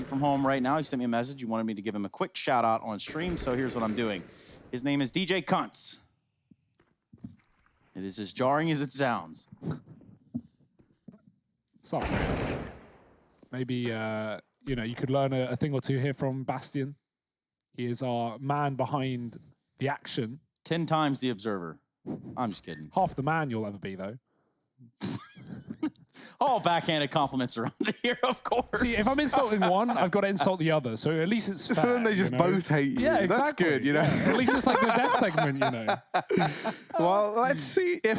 from home right now. He sent me a message. He wanted me to give him a quick shout out on stream, so here's what I'm doing. His name is DJ Cunts. It is as jarring as it sounds. Sorry, Chris. Maybe, you know, you could learn a thing or two here from Bastion. He is our man behind the action. 10 times the observer. I'm just kidding. Half the man you'll ever be, though. All backhanded compliments around here, of course. See, if I'm insulting one, I've got to insult the other. So at least it's fair. So then they just both hate you. Yeah, exactly. That's good, you know. Yeah. At least it's like the death segment, you know. Well, let's see if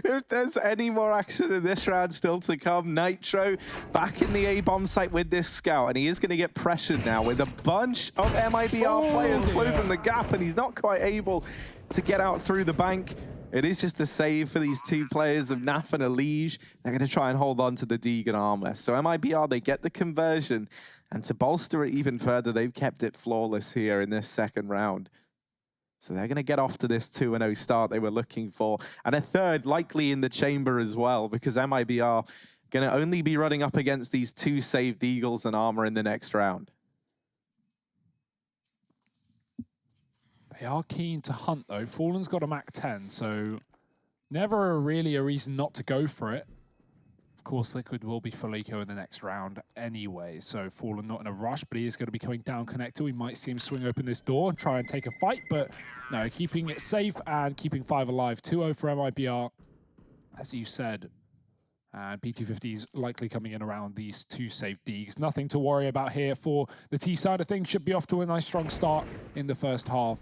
if there's any more action in this round still to come. Nitro back in the A-bomb site with this scout, and he is going to get pressured now with a bunch of Mibr players closing the gap, and he's not quite able to get out through the bank. It is just a save for these two players of Naf and Elige. They're going to try and hold on to the Deegan armless. So Mibr, they get the conversion, and to bolster it even further, they've kept it flawless here in this second round. So they're going to get off to this 2-0 start they were looking for. And a third likely in the chamber as well, because Mibr are going to only be running up against these two saved Eagles and armor in the next round. They are keen to hunt, though. Fallen's got a Mach 10, so never really a reason not to go for it. Of course, Liquid will be for Eco in the next round anyway, so Fallen not in a rush, but he is going to be coming down connector. We might see him swing open this door and try and take a fight, but no, keeping it safe and keeping 5 alive. 2-0 for Mibr, as you said. And P250 is likely coming in around these two safe Deegs. Nothing to worry about here for the T side of things. Should be off to a nice strong start in the first half.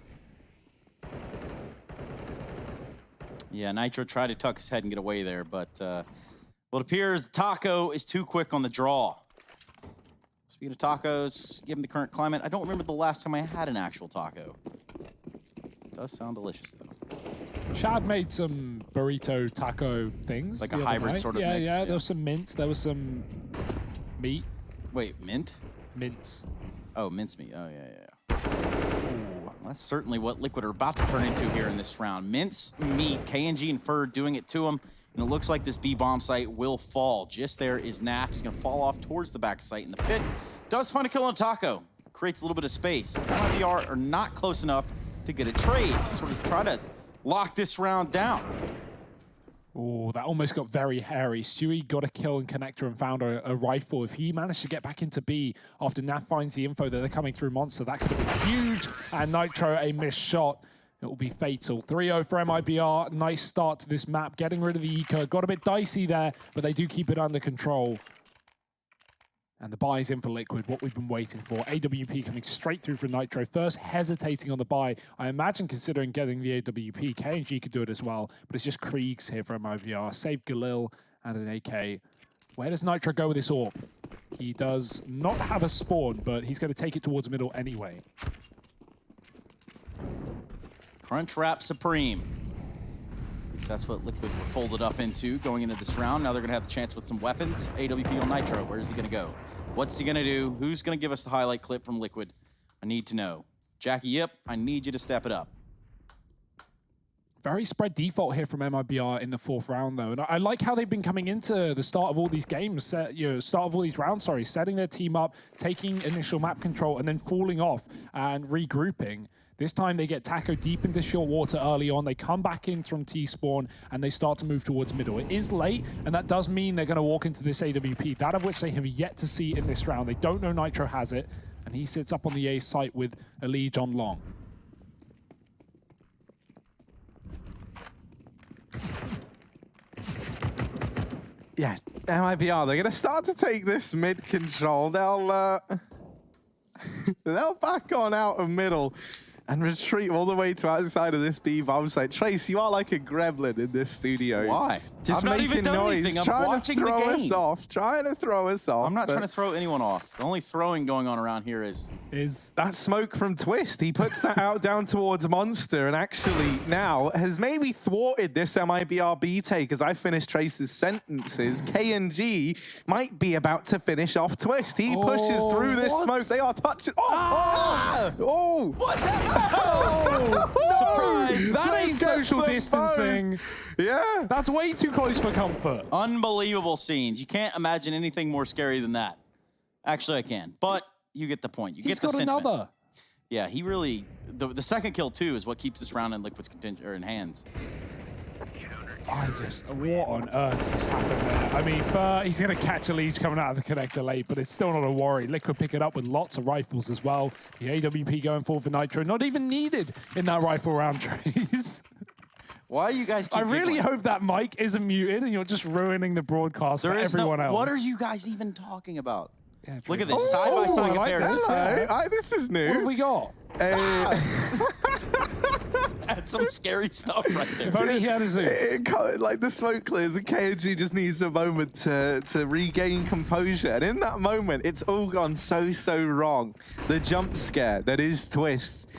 Yeah, Nitro tried to tuck his head and get away there, but well, it appears Taco is too quick on the draw. Speaking of tacos, given the current climate, I don't remember the last time I had an actual taco. It does sound delicious, though. Chad made some burrito taco things. Like a hybrid sort of mix. Yeah, there was some mince, there was some meat. Wait, mint? Mince. Oh, mincemeat. Oh, yeah. Ooh, that's certainly what Liquid are about to turn into here in this round. Mince meat, KNG and Fur doing it to him. And it looks like this B-bomb site will fall. Just there is Naf. He's going to fall off towards the back site in the pit. Does find a kill on Taco. Creates a little bit of space. Mibr are not close enough to get a trade to sort of try to lock this round down. Oh, that almost got very hairy. Stewie got a kill in connector and found a rifle. If he managed to get back into B after Naf finds the info that they're coming through Monster, that could have been huge. And Nitro, a missed shot. It will be fatal. 3-0 for Mibr. Nice start to this map. Getting rid of the eco. Got a bit dicey there, but they do keep it under control. And the buy is in for Liquid, what we've been waiting for. AWP coming straight through for Nitro. First hesitating on the buy. I imagine considering getting the AWP, KNG could do it as well. But it's just Kriegs here for Mibr. Save Galil and an AK. Where does Nitro go with this AWP? He does not have a spawn, but he's going to take it towards middle anyway. Crunch Wrap Supreme. That's what Liquid were folded up into going into this round. Now they're going to have the chance with some weapons. AWP on Nitro. Where's he going to go? What's he going to do? Who's going to give us the highlight clip from Liquid? I need to know. Jackie Yip, I need you to step it up. Very spread default here from Mibr in the fourth round, though. And I like how they've been coming into the start of all these games, start of all these rounds, setting their team up, taking initial map control, and then falling off and regrouping. This time they get Taco deep into short water early on. They come back in from T-spawn and they start to move towards middle. It is late, and that does mean they're going to walk into this AWP, that of which they have yet to see in this round. They don't know Nitro has it, and he sits up on the A site with Elige on long. Yeah, Mibr, they're going to start to take this mid control. They'll back on out of middle and retreat all the way to outside of this B-bomb site. Trace, you are like a gremlin in this studio. Why? Just I'm making not even noise, anything. I'm trying to throw us off, I'm not trying to throw anyone off. The only throwing going on around here is that smoke from Twist. He puts that out down towards Monster, and actually now has maybe thwarted this Mibr B take. As I finish Trace's sentences, KNG might be about to finish off Twist. He pushes through this smoke. They are touching. What's happening? Surprise! That ain't social distancing. Yeah. That's way too close for comfort. Unbelievable scenes. You can't imagine anything more scary than that. Actually, I can. But you get the point. You He's get the got sentiment. another. Yeah, he really... The second kill, too, is what keeps this round in Liquid's in hands. What on earth just happened there? I mean, he's going to catch a lead coming out of the connector late, but it's still not a worry. Liquid pick it up with lots of rifles as well. The AWP going forward for Nitro, not even needed in that rifle round trace. Why are you guys keep I really giggling? hope that mic isn't muted and you're just ruining the broadcast for everyone else. What are you guys even talking about? Yeah, look at this side-by-side comparison. Hello. This is new. What have we got? That's some scary stuff right there. If only he had a zoom. Like the smoke clears and KNG just needs a moment to regain composure. And in that moment, it's all gone so wrong. The jump scare that is Twist.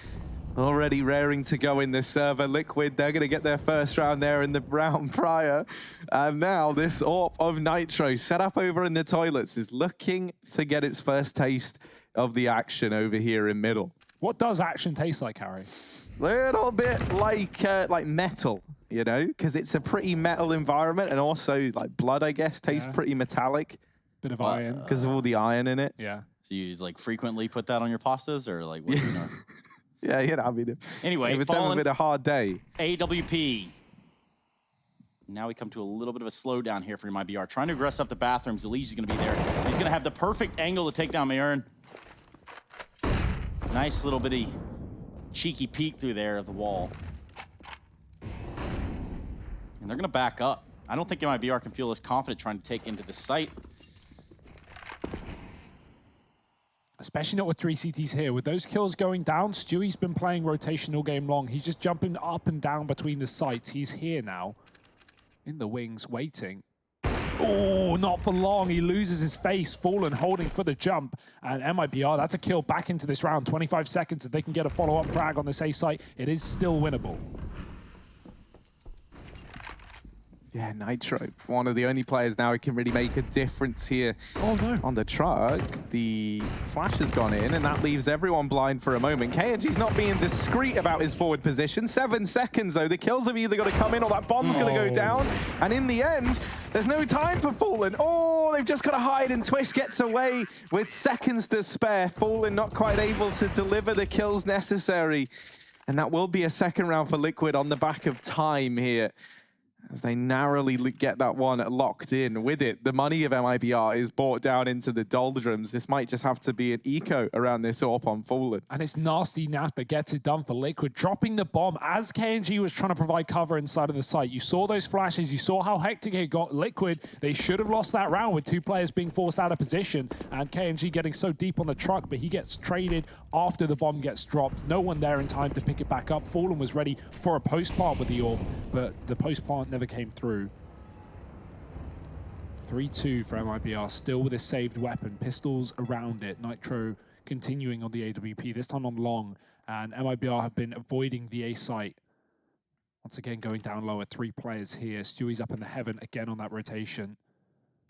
Already raring to go in this server. Liquid, they're going to get their first round there in the round prior. And now this AWP of Nitro set up over in the toilets is looking to get its first taste of the action over here in middle. What does action taste like, Harry? Little bit like metal, you know, because it's a pretty metal environment, and also like blood, I guess, tastes pretty metallic. Bit of iron. Because of all the iron in it. Yeah. So you like frequently put that on your pastas, or like what do you know? Yeah, you know, I mean, Anyway, if it's ever been a hard day. AWP. Now we come to a little bit of a slowdown here for Mibr. Trying to aggress up the bathrooms. Elise is going to be there. He's going to have the perfect angle to take down Mibr. Nice little bitty cheeky peek through there of the wall. And they're going to back up. I don't think Mibr can feel as confident trying to take into the site. Especially not with 3 CTs here. With those kills going down, Stewie's been playing rotational game long. He's just jumping up and down between the sites. He's here now. In the wings, waiting. Oh, not for long. He loses his face. Fallen holding for the jump. And Mibr, that's a kill back into this round. 25 seconds. If they can get a follow-up frag on this A site, it is still winnable. Yeah, Nitro, one of the only players now who can really make a difference here. Oh, no. On the truck, the flash has gone in, and that leaves everyone blind for a moment. KNG's not being discreet about his forward position. 7 seconds, though. The kills have either got to come in or that bomb's going to go down. And in the end, there's no time for Fallen. Oh, they've just got to hide, and Twist gets away with seconds to spare. Fallen not quite able to deliver the kills necessary. And that will be a second round for Liquid on the back of time here, as they narrowly get that one locked in. With it, the money of Mibr is brought down into the doldrums. This might just have to be an eco around this AWP on Fallen. And it's nasty Naf that gets it done for Liquid, dropping the bomb as KNG was trying to provide cover inside of the site. You saw those flashes. You saw how hectic it got. Liquid, they should have lost that round with 2 players being forced out of position and KNG getting so deep on the truck, but he gets traded after the bomb gets dropped. No one there in time to pick it back up. Fallen was ready for a post-plant with the AWP, but the post-plant never came through. 3-2 for Mibr, still with a saved weapon. Pistols around it. Nitro continuing on the AWP, this time on long. And Mibr have been avoiding the A site. Once again, going down lower. 3 players here. Stewie's up in the heaven again on that rotation.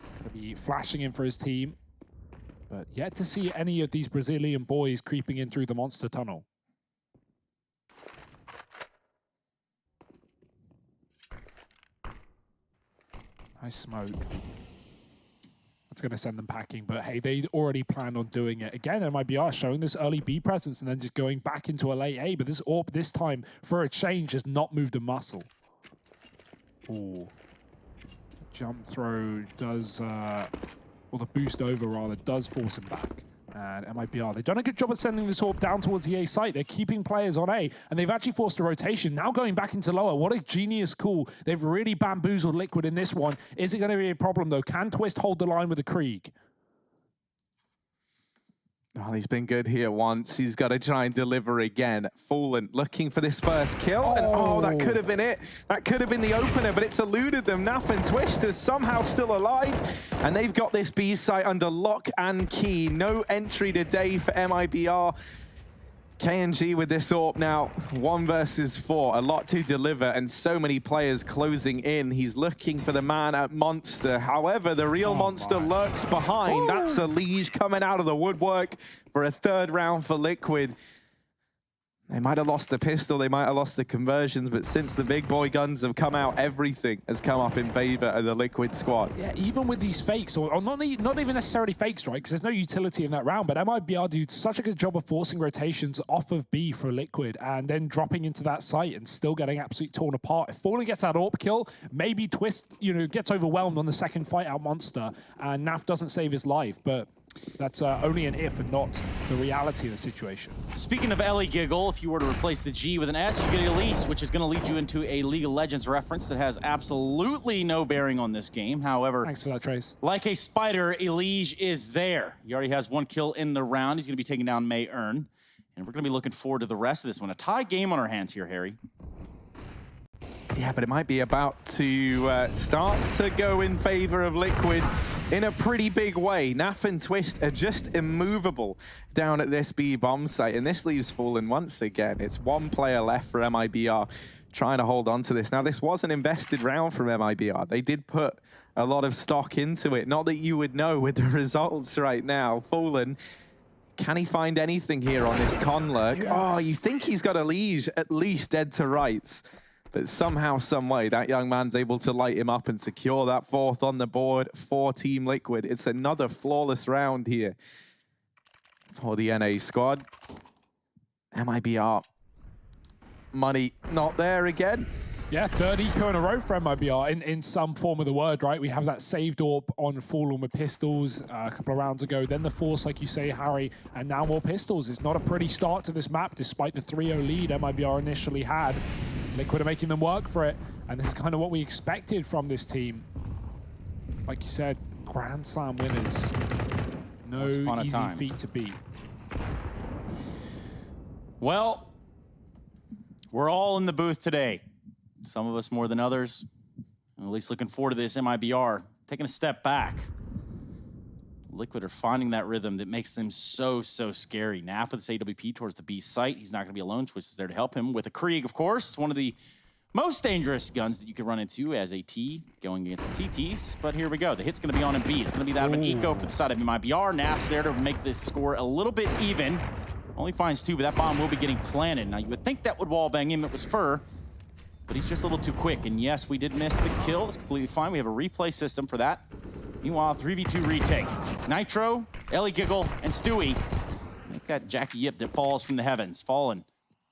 Going to be flashing in for his team. But yet to see any of these Brazilian boys creeping in through the monster tunnel. Nice smoke. That's going to send them packing, but hey, they already planned on doing it. Again, Mibr showing this early B presence and then just going back into a late A, but this AWP this time, for a change, has not moved a muscle. Ooh. Jump throw does, or the boost over rather, does force him back. And Mibr, they've done a good job of sending this AWP down towards the A site. They're keeping players on A, and they've actually forced a rotation. Now going back into lower. What a genius call. They've really bamboozled Liquid in this one. Is it going to be a problem, though? Can Twist hold the line with the Krieg? Oh, he's been good here once. He's got to try and deliver again. Fallen looking for this first kill. And oh, that could have been it. That could have been the opener, but it's eluded them. Naf and Twist is somehow still alive. And they've got this B site under lock and key. No entry today for Mibr. KNG with this AWP now, 1 versus 4, a lot to deliver, and so many players closing in. He's looking for the man at Monster. However, the real Monster lurks behind. Ooh. That's a Liege coming out of the woodwork for a 3rd round for Liquid. They might have lost the pistol, they might have lost the conversions, but since the big boy guns have come out, everything has come up in favor of the Liquid squad. Yeah, even with these fakes, or not even necessarily fakes, right? Because there's no utility in that round, but Mibr do such a good job of forcing rotations off of B for Liquid and then dropping into that site and still getting absolutely torn apart. If Fallen gets that AWP kill, maybe Twist, gets overwhelmed on the second fight out monster, and Naf doesn't save his life, but that's only an if and not the reality of the situation. Speaking of Ellie Giggle, if you were to replace the G with an S, you get Elise, which is going to lead you into a League of Legends reference that has absolutely no bearing on this game. However, Thanks for that, Trace. Like a spider, Elige is there. He already has 1 kill in the round. He's going to be taking down Mibr. And we're going to be looking forward to the rest of this one. A tie game on our hands here, Harry. Yeah, but it might be about to start to go in favor of Liquid in a pretty big way. Naf and Twist are just immovable down at this B bomb site, and this leaves Fallen once again. It's 1 player left for Mibr trying to hold on to this. Now, this was an invested round from Mibr. They did put a lot of stock into it. Not that you would know with the results right now. Fallen, can he find anything here on this con lurk? Yes. Oh, you think he's got Elige at least dead to rights. But somehow, some way, that young man's able to light him up and secure that 4th on the board for Team Liquid. It's another flawless round here for the NA squad. Mibr, money not there again. Yeah, 3rd eco in a row for Mibr in some form of the word, right? We have that saved AWP on Fallen with pistols a couple of rounds ago. Then the Force, like you say, Harry, and now more pistols. It's not a pretty start to this map, despite the 3-0 lead Mibr initially had. Liquid are making them work for it, and this is kind of what we expected from this team. Like you said, Grand Slam winners. No easy feat to beat. Well, we're all in the booth today. Some of us more than others. At least looking forward to this Mibr. Taking a step back. Liquid are finding that rhythm that makes them so scary. Naf with this AWP towards the B site. He's not going to be alone. Twist is there to help him with a Krieg, of course. It's one of the most dangerous guns that you could run into as a T going against the CTs. But here we go. The hit's going to be on in B. It's going to be that of an eco for the side of Mibr. Naf's there to make this score a little bit even. Only finds 2, but that bomb will be getting planted. Now, you would think that would wallbang him. It was Fur. But he's just a little too quick. And yes, we did miss the kill. That's completely fine. We have a replay system for that. Meanwhile, 3v2 retake. Nitro, Ellie Giggle, and Stewie. Make that Jackie Yip that falls from the heavens. Fallen,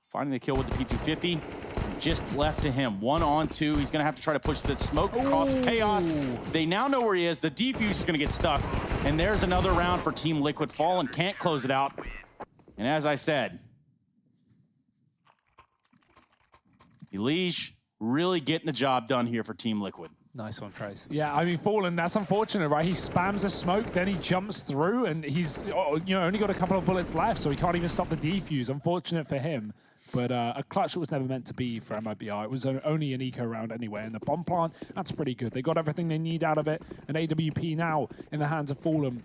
finding the kill with the P250. Just left to him. 1 on 2. He's going to have to try to push that smoke across chaos. They now know where he is. The defuse is going to get stuck. And there's another round for Team Liquid. Fallen can't close it out. And as I said, Elige really getting the job done here for Team Liquid. Nice one, Trace. Yeah, I mean, Fallen, that's unfortunate, right? He spams a smoke, then he jumps through, and he's only got a couple of bullets left, so he can't even stop the defuse. Unfortunate for him, but a clutch that was never meant to be for Mibr. It was only an eco round anyway, and the bomb plant, that's pretty good. They got everything they need out of it, and AWP now in the hands of Fallen.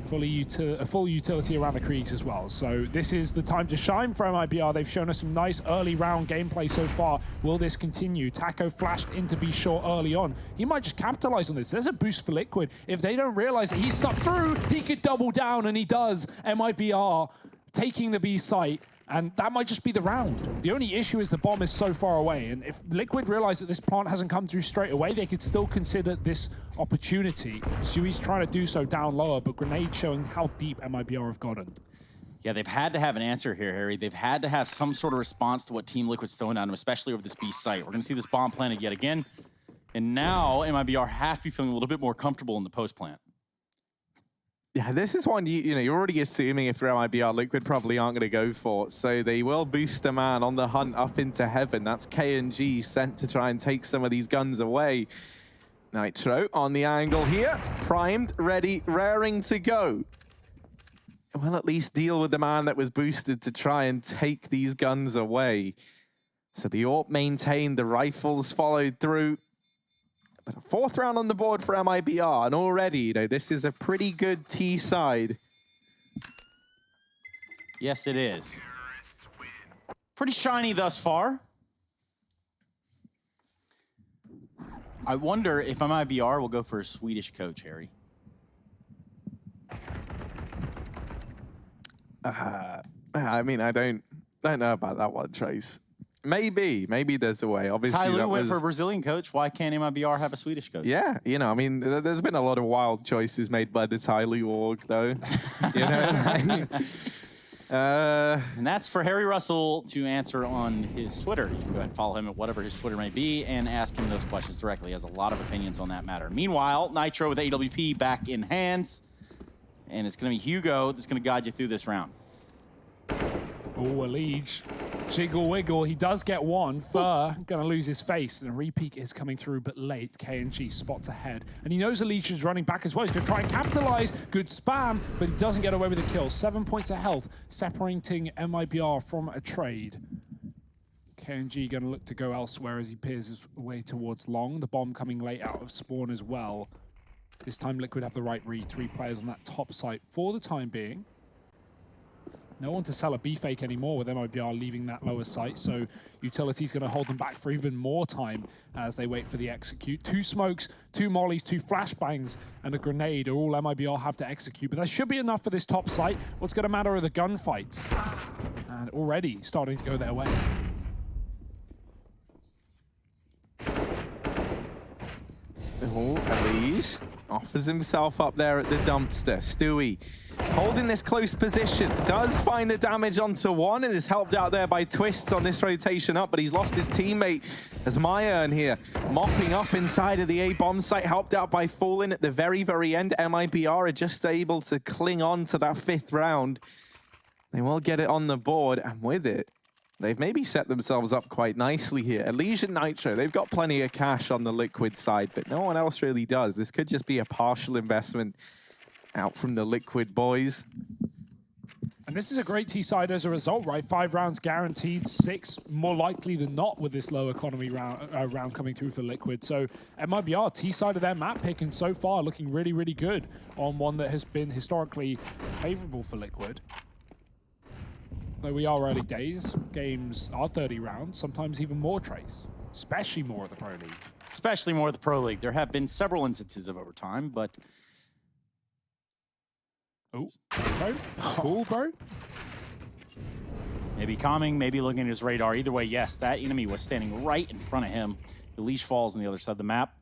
A full utility around the Kriegs as well. So this is the time to shine for Mibr. They've shown us some nice early round gameplay so far. Will this continue? Taco flashed into be short early on. He might just capitalize on this. There's a boost for Liquid. If they don't realize that he's stuck through, he could double down, and he does. Mibr taking the B site. And that might just be the round. The only issue is the bomb is so far away. And if Liquid realize that this plant hasn't come through straight away, they could still consider this opportunity. Stewie's trying to do so down lower, but Grenade showing how deep Mibr have gotten. Yeah, they've had to have an answer here, Harry. They've had to have some sort of response to what Team Liquid's throwing at them, especially over this B site. We're going to see this bomb planted yet again. And now Mibr has to be feeling a little bit more comfortable in the post plant. Yeah, this is one you're already assuming if they're Mibr, Liquid probably aren't going to go for. So they will boost a man on the hunt up into heaven. That's KNG sent to try and take some of these guns away. Nitro on the angle here, primed, ready, raring to go. Well, at least deal with the man that was boosted to try and take these guns away. So the AWP maintained, the rifles followed through. But a 4th round on the board for Mibr, and already, this is a pretty good T side. Yes, it is. Pretty shiny thus far. I wonder if Mibr will go for a Swedish coach, Harry. I mean, I don't Don't know about that one, Trace. Maybe there's a way. Obviously, Ty Lue that went was... for a Brazilian coach. Why can't MIBR have a Swedish coach? Yeah, you know, I mean, there's been a lot of wild choices made by the Ty Lue org, though. You know? And that's for Harry Russell to answer on his Twitter. You can go ahead and follow him at whatever his Twitter may be and ask him those questions directly. He has a lot of opinions on that matter. Meanwhile, Nitro with AWP back in hands. And it's going to be Hugo that's going to guide you through this round. Oh, a Liege. Jiggle wiggle. He does get one. Fur going to lose his face. And Repeat is coming through, but late. KNG spots ahead. And he knows a Liege is running back as well. He's going to try and capitalize. Good spam, but he doesn't get away with the kill. 7 points of health, separating MIBR from a trade. KNG going to look to go elsewhere as he peers his way towards long. The bomb coming late out of spawn as well. This time Liquid have the right read. 3 players on that top site for the time being. No one to sell a B-fake anymore with MIBR leaving that lower site, so Utility's going to hold them back for even more time as they wait for the execute. 2 smokes, 2 mollies, 2 flashbangs, and a grenade are all MIBR have to execute, but that should be enough for this top site. What's going to matter are the gunfights, and already starting to go their way. Oh, Elise offers himself up there at the dumpster. Stewie holding this close position, does find the damage onto one and is helped out there by Twists on this rotation up, but he's lost his teammate as MyErn here mopping up inside of the A-bomb site, helped out by Fallen at the very, very end. MIBR are just able to cling on to that 5th round. They will get it on the board, and with it, they've maybe set themselves up quite nicely here. Elysian Nitro, they've got plenty of cash on the Liquid side, but no one else really does. This could just be a partial investment out from the Liquid boys. And this is a great T-side as a result, right? 5 rounds guaranteed, 6 more likely than not with this low economy round coming through for Liquid. So MIBR, T-side of their map pick, and so far looking really, really good on one that has been historically favorable for Liquid. Though we are early days, games are 30 rounds, sometimes even more, Trace. Especially more of the Pro League. Especially more of the Pro League. There have been several instances of overtime, but... Oh, bro. Cool, bro. Maybe calming, maybe looking at his radar. Either way, yes, that enemy was standing right in front of him. The leash falls on the other side of the map.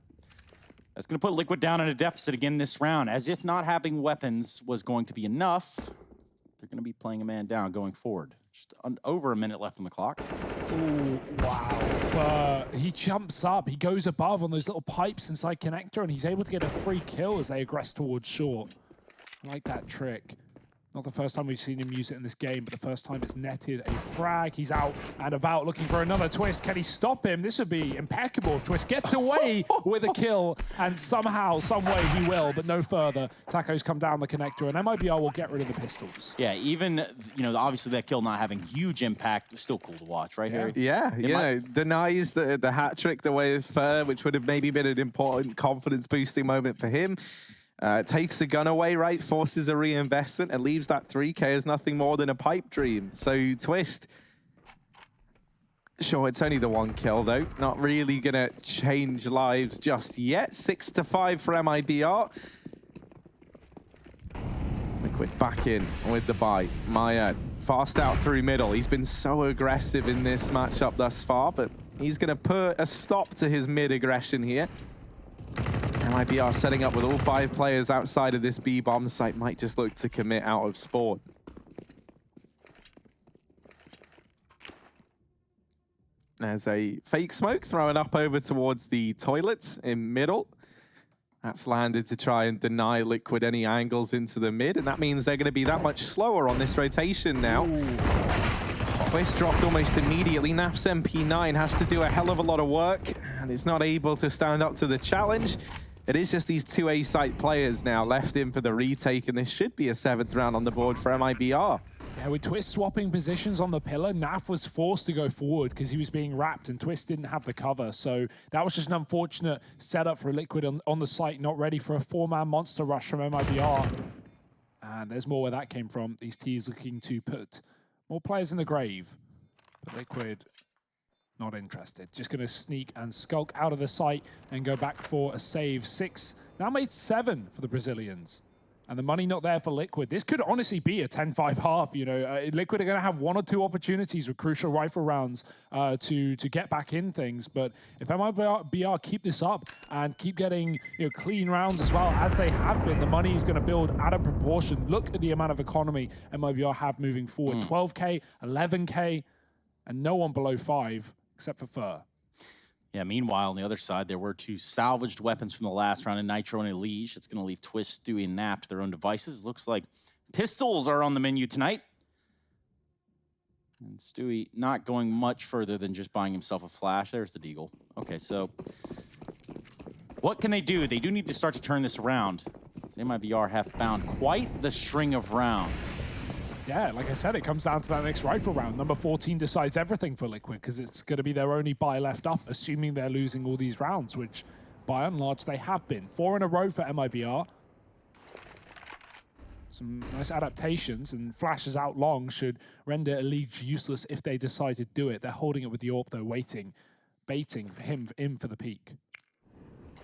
That's going to put Liquid down in a deficit again this round. As if not having weapons was going to be enough, they're going to be playing a man down going forward. Just over a minute left on the clock. Ooh, wow. He jumps up. He goes above on those little pipes inside connector, and he's able to get a free kill as they aggress towards short. I like that trick. Not the first time we've seen him use it in this game, but the first time it's netted a frag. He's out and about looking for another Twist. Can he stop him? This would be impeccable if Twist gets away with a kill, and somehow, some way he will, but no further. Taco's come down the connector, and MIBR will get rid of the pistols. Yeah, even, you know, obviously that kill not having huge impact, still cool to watch, right, Harry? Yeah, you know, denies the hat trick the way of Fur, which would have maybe been an important confidence-boosting moment for him. Takes the gun away, right? Forces a reinvestment and leaves that 3K as nothing more than a pipe dream. So Twist, sure, it's only the 1 kill though. Not really gonna change lives just yet. 6-5 for MIBR. Liquid back in with the buy. MyErn fast out through middle. He's been so aggressive in this matchup thus far, but he's gonna put a stop to his mid-aggression here. MIBR setting up with all 5 players outside of this B-bomb site, might just look to commit out of spawn. There's a fake smoke thrown up over towards the toilets in middle. That's landed to try and deny Liquid any angles into the mid, and that means they're going to be that much slower on this rotation now. Twist dropped almost immediately. NAF's MP9 has to do a hell of a lot of work, and is not able to stand up to the challenge. It is just these 2 A-site players now left in for the retake, and this should be a 7th round on the board for MIBR. Yeah, with Twist swapping positions on the pillar, Naf was forced to go forward because he was being wrapped and Twist didn't have the cover. So that was just an unfortunate setup for Liquid on the site, not ready for a 4-man monster rush from MIBR. And there's more where that came from. These T's looking to put more players in the grave. But Liquid, not interested. Just going to sneak and skulk out of the site and go back for a save. 6, now made 7 for the Brazilians. And the money not there for Liquid. This could honestly be a 10-5 half. You know, Liquid are going to have 1 or 2 opportunities with crucial rifle rounds to get back in things. But if MIBR keep this up and keep getting clean rounds as well as they have been, the money is going to build out of proportion. Look at the amount of economy MIBR have moving forward: 12K, 11K, and no one below 5 except for Fur. Yeah, meanwhile, on the other side, there were 2 salvaged weapons from the last round in Nitro and Elige. It's going to leave Twist, Stewie, and Nap to their own devices. Looks like pistols are on the menu tonight. And Stewie not going much further than just buying himself a flash. There's the Deagle. Okay, so what can they do? They do need to start to turn this around. MIBR have found quite the string of rounds. Yeah, like I said, it comes down to that next rifle round. Number 14 decides everything for Liquid because it's going to be their only buy left up, assuming they're losing all these rounds, which by and large they have been. 4 in a row for MIBR. Some nice adaptations, and flashes out long should render Elige useless if they decide to do it. They're holding it with the AWP though, waiting, baiting for him in for the peak.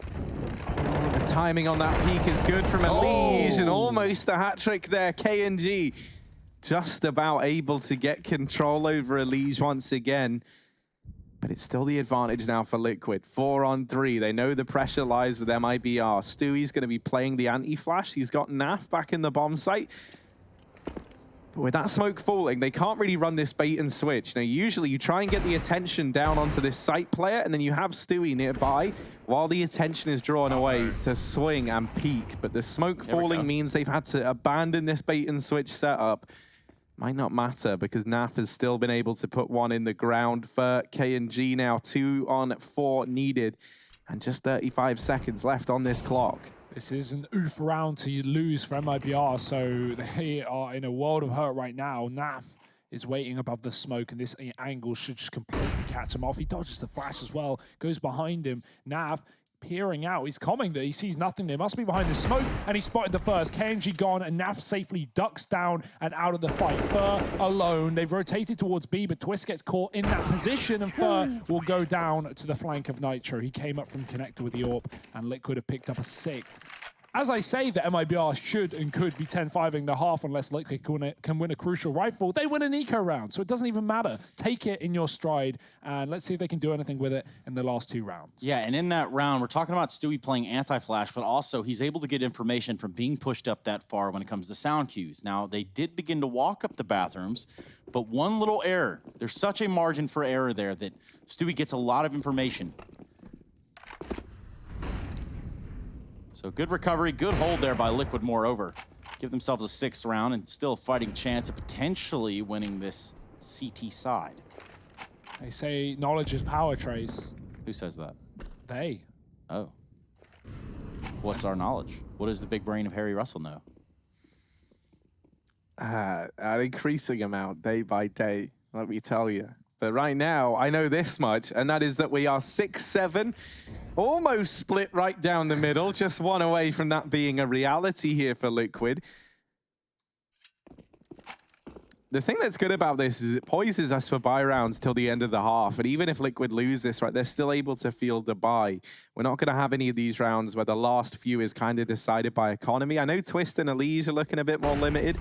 The timing on that peak is good from Elige, and almost the hat trick there. KNG just about able to get control over Elige once again. But it's still the advantage now for Liquid. 4 on 3. They know the pressure lies with MIBR. Stewie's going to be playing the anti-flash. He's got Naf back in the bomb site. But with that smoke falling, they can't really run this bait and switch. Now, usually you try and get the attention down onto this site player, and then you have Stewie nearby while the attention is drawn away to swing and peek. But the smoke falling means they've had to abandon this bait and switch setup. Might not matter because Naf has still been able to put 1 in the ground for KNG now. 2 on 4 needed and just 35 seconds left on this clock. This is an oof round to lose for MIBR, so they are in a world of hurt right now. Naf is waiting above the smoke, and this angle should just completely catch him off. He dodges the flash as well, goes behind him. Naf peering out, he's coming there, he sees nothing. They must be behind the smoke, and he spotted the first. KNG gone, and Naf safely ducks down and out of the fight. Fur alone. They've rotated towards B, but Twist gets caught in that position, and Fur will go down to the flank of Nitro. He came up from connector with the AWP, and Liquid have picked up a 6th. As I say that MIBR should and could be 10-5ing the half unless Liquid can win a crucial rifle, they win an eco round, so it doesn't even matter. Take it in your stride, and let's see if they can do anything with it in the last 2 rounds. Yeah, and in that round, we're talking about Stewie playing anti-flash, but also he's able to get information from being pushed up that far when it comes to sound cues. Now, they did begin to walk up the bathrooms, but one little error. There's such a margin for error there that Stewie gets a lot of information. So good recovery, good hold there by Liquid moreover. Give themselves a 6th round and still a fighting chance of potentially winning this CT side. They say knowledge is power, Trace. Who says that? They. Oh. What's our knowledge? What does the big brain of Harry Russell know? An increasing amount day by day, let me tell you. But right now, I know this much, and that is that we are 6-7. Almost split right down the middle, just 1 away from that being a reality here for Liquid. The thing that's good about this is it poises us for buy rounds till the end of the half, and even if Liquid lose this, right, they're still able to field the buy. We're not going to have any of these rounds where the last few is kind of decided by economy. I know Twist and Elige are looking a bit more limited,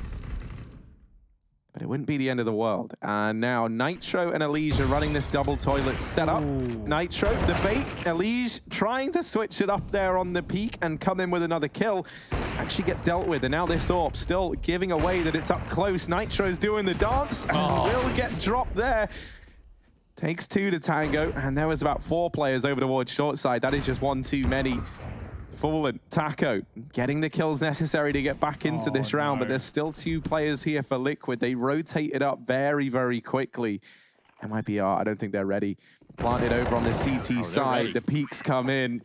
but it wouldn't be the end of the world. And now Nitro and Elige are running this double toilet setup. Nitro, the bait, Elige trying to switch it up there on the peak and come in with another kill. Actually gets dealt with, and now this AWP still giving away that it's up close. Nitro's doing the dance and will get dropped there. Takes 2 to tango, and there was about 4 players over towards short side. That is just 1 too many. Fallen, Taco, getting the kills necessary to get back into this round, but there's still 2 players here for Liquid. They rotated up very, very quickly. MIBR, I don't think they're ready. Planted over on the CT side, the peaks come in.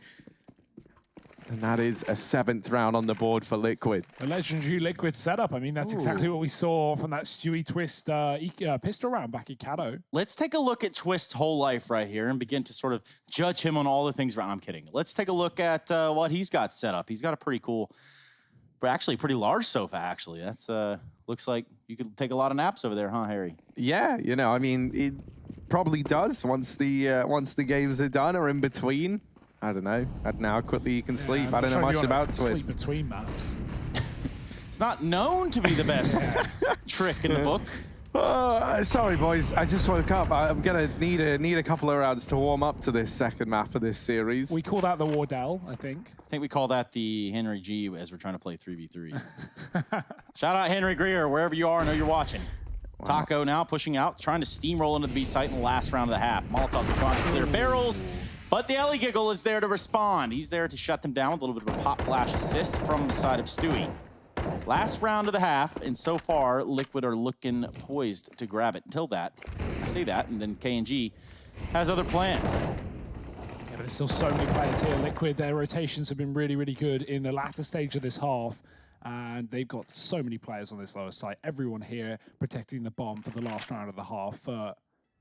And that is a 7th round on the board for Liquid. A legendary Liquid setup. I mean, that's exactly what we saw from that Stewie Twist pistol round back at Cato. Let's take a look at Twist's whole life right here and begin to sort of judge him on all the things. I'm kidding. Let's take a look at what he's got set up. He's got a pretty cool, but actually pretty large sofa, actually. That's looks like you could take a lot of naps over there, huh, Harry? Yeah, you know, I mean, it probably does once the games are done or in between. I don't know. I don't know how quickly you can sleep. I don't know much about Twist. Sleep between maps. It's not known to be the best trick in the book. Sorry, boys. I just woke up. I'm gonna need a couple of rounds to warm up to this second map of this series. We call that the Wardell, I think. I think we call that the Henry G as we're trying to play 3v3s. Shout out Henry Greer, wherever you are, I know you're watching. Wow. Taco now pushing out, trying to steamroll into the B site in the last round of the half. Molotovs are trying to clear barrels, but the Ellie Giggle is there to respond. He's there to shut them down with a little bit of a pop flash assist from the side of Stewie. Last round of the half, and so far, Liquid are looking poised to grab it. Until that, I say that, and then KNG has other plans. Yeah, but there's still so many players here. Liquid, their rotations have been really, really good in the latter stage of this half, and they've got so many players on this lower site. Everyone here protecting the bomb for the last round of the half.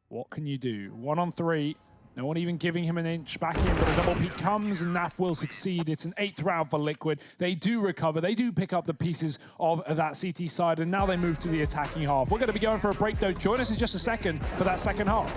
What can you do? 1 on 3. No one even giving him an inch back in, but a double peek comes and NAF will succeed. It's an 8th round for Liquid. They do recover. They do pick up the pieces of that CT side, and now they move to the attacking half. We're going to be going for a break, though. Join us in just a second for that second half.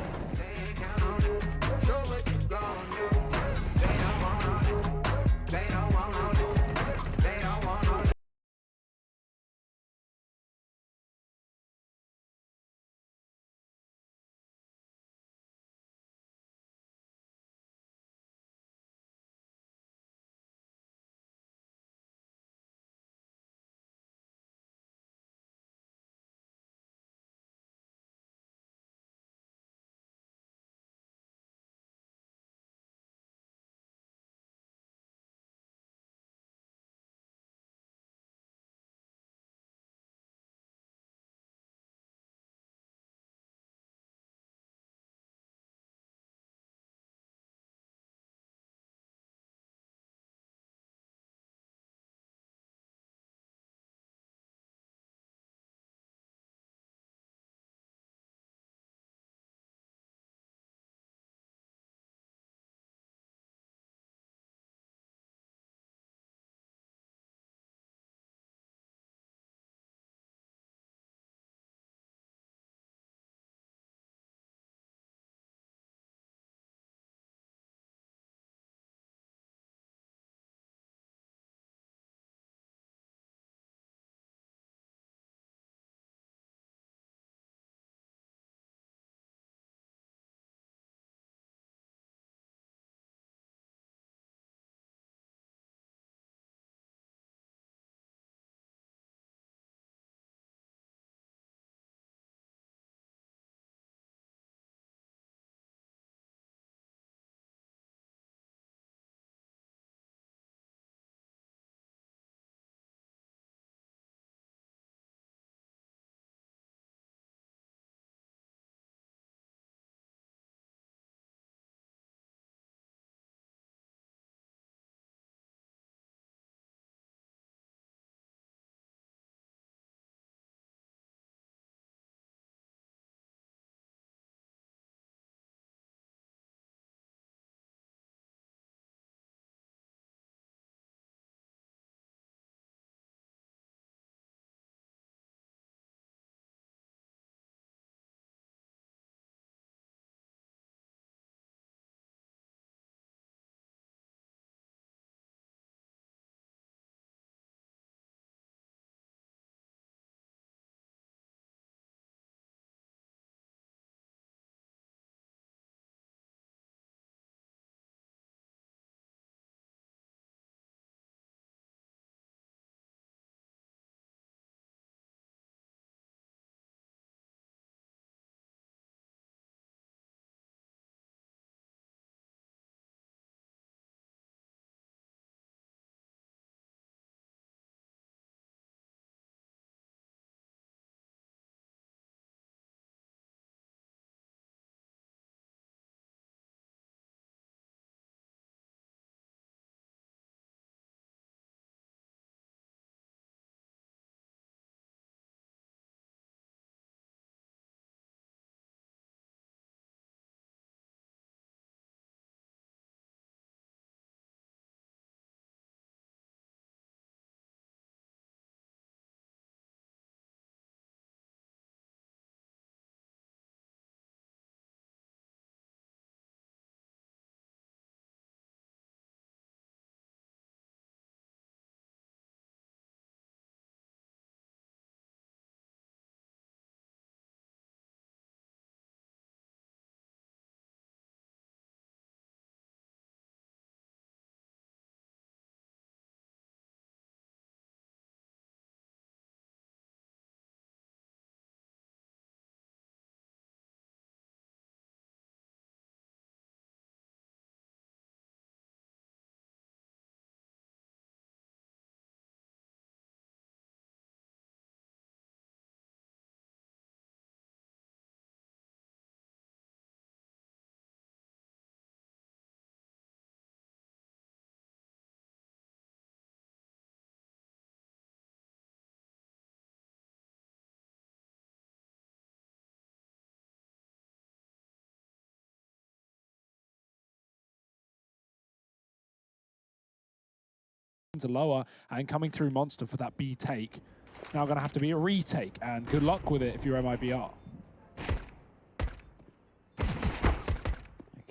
to lower, and coming through Monster for that B take. It's now going to have to be a retake, and good luck with it if you're MIBR.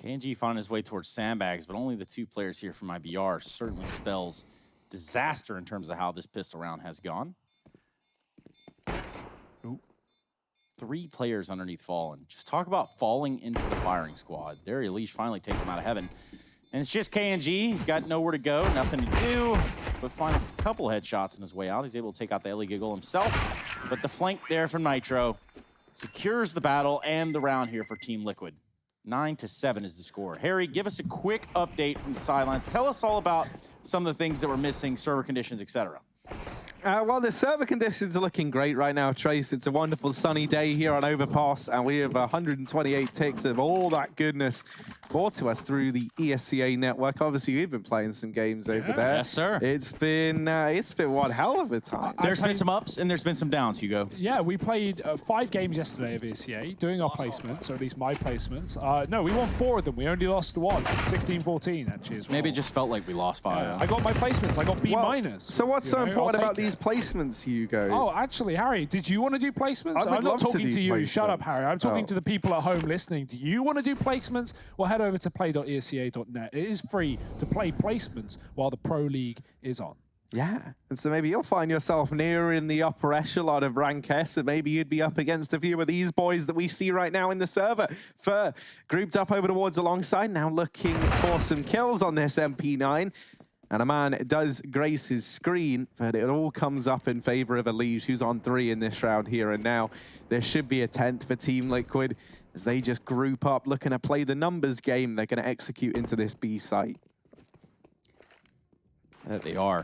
KNG finding his way towards sandbags, but only the 2 players here from IBR certainly spells disaster in terms of how this pistol round has gone. Ooh. 3 players underneath Fallen. Just talk about falling into the firing squad. There, Elish finally takes him out of heaven. And it's just KNG. He's got nowhere to go, nothing to do, but find a couple headshots on his way out. He's able to take out the Ellie Giggle himself, but the flank there from Nitro secures the battle and the round here for Team Liquid. 9-7 is the score. Harry, give us a quick update from the sidelines. Tell us all about some of the things that were missing, server conditions, etc. Well, the server conditions are looking great right now, Trace. It's a wonderful sunny day here on Overpass, and we have 128 ticks of all that goodness brought to us through the ESCA network. Obviously, we've been playing some games over there. Yes, sir. It's been one hell of a time. There's been some ups and there's been some downs, Hugo. Yeah, we played 5 games yesterday of ESCA, doing our placements, or at least my placements. No, we won 4 of them. We only lost 1, 16-14 actually as well. Maybe it just felt like we lost 5. Yeah, I got my placements. I got B-. So what's so important about these placements, Hugo? Oh, actually, Harry, did you want to do placements? I'm not talking to you. Placements. Shut up, Harry. I'm talking to the people at home listening. Do you want to do placements? Well, head over to play.esca.net. It is free to play placements while the Pro League is on. Yeah, and so maybe you'll find yourself near in the upper echelon of rank S, and maybe you'd be up against a few of these boys that we see right now in the server. Fur grouped up over towards alongside, now looking for some kills on this MP9. And a man does grace his screen, but it all comes up in favor of Elish, who's on 3 in this round here and now. There should be a 10th for Team Liquid as they just group up, looking to play the numbers game they're going to execute into this B site. That they are.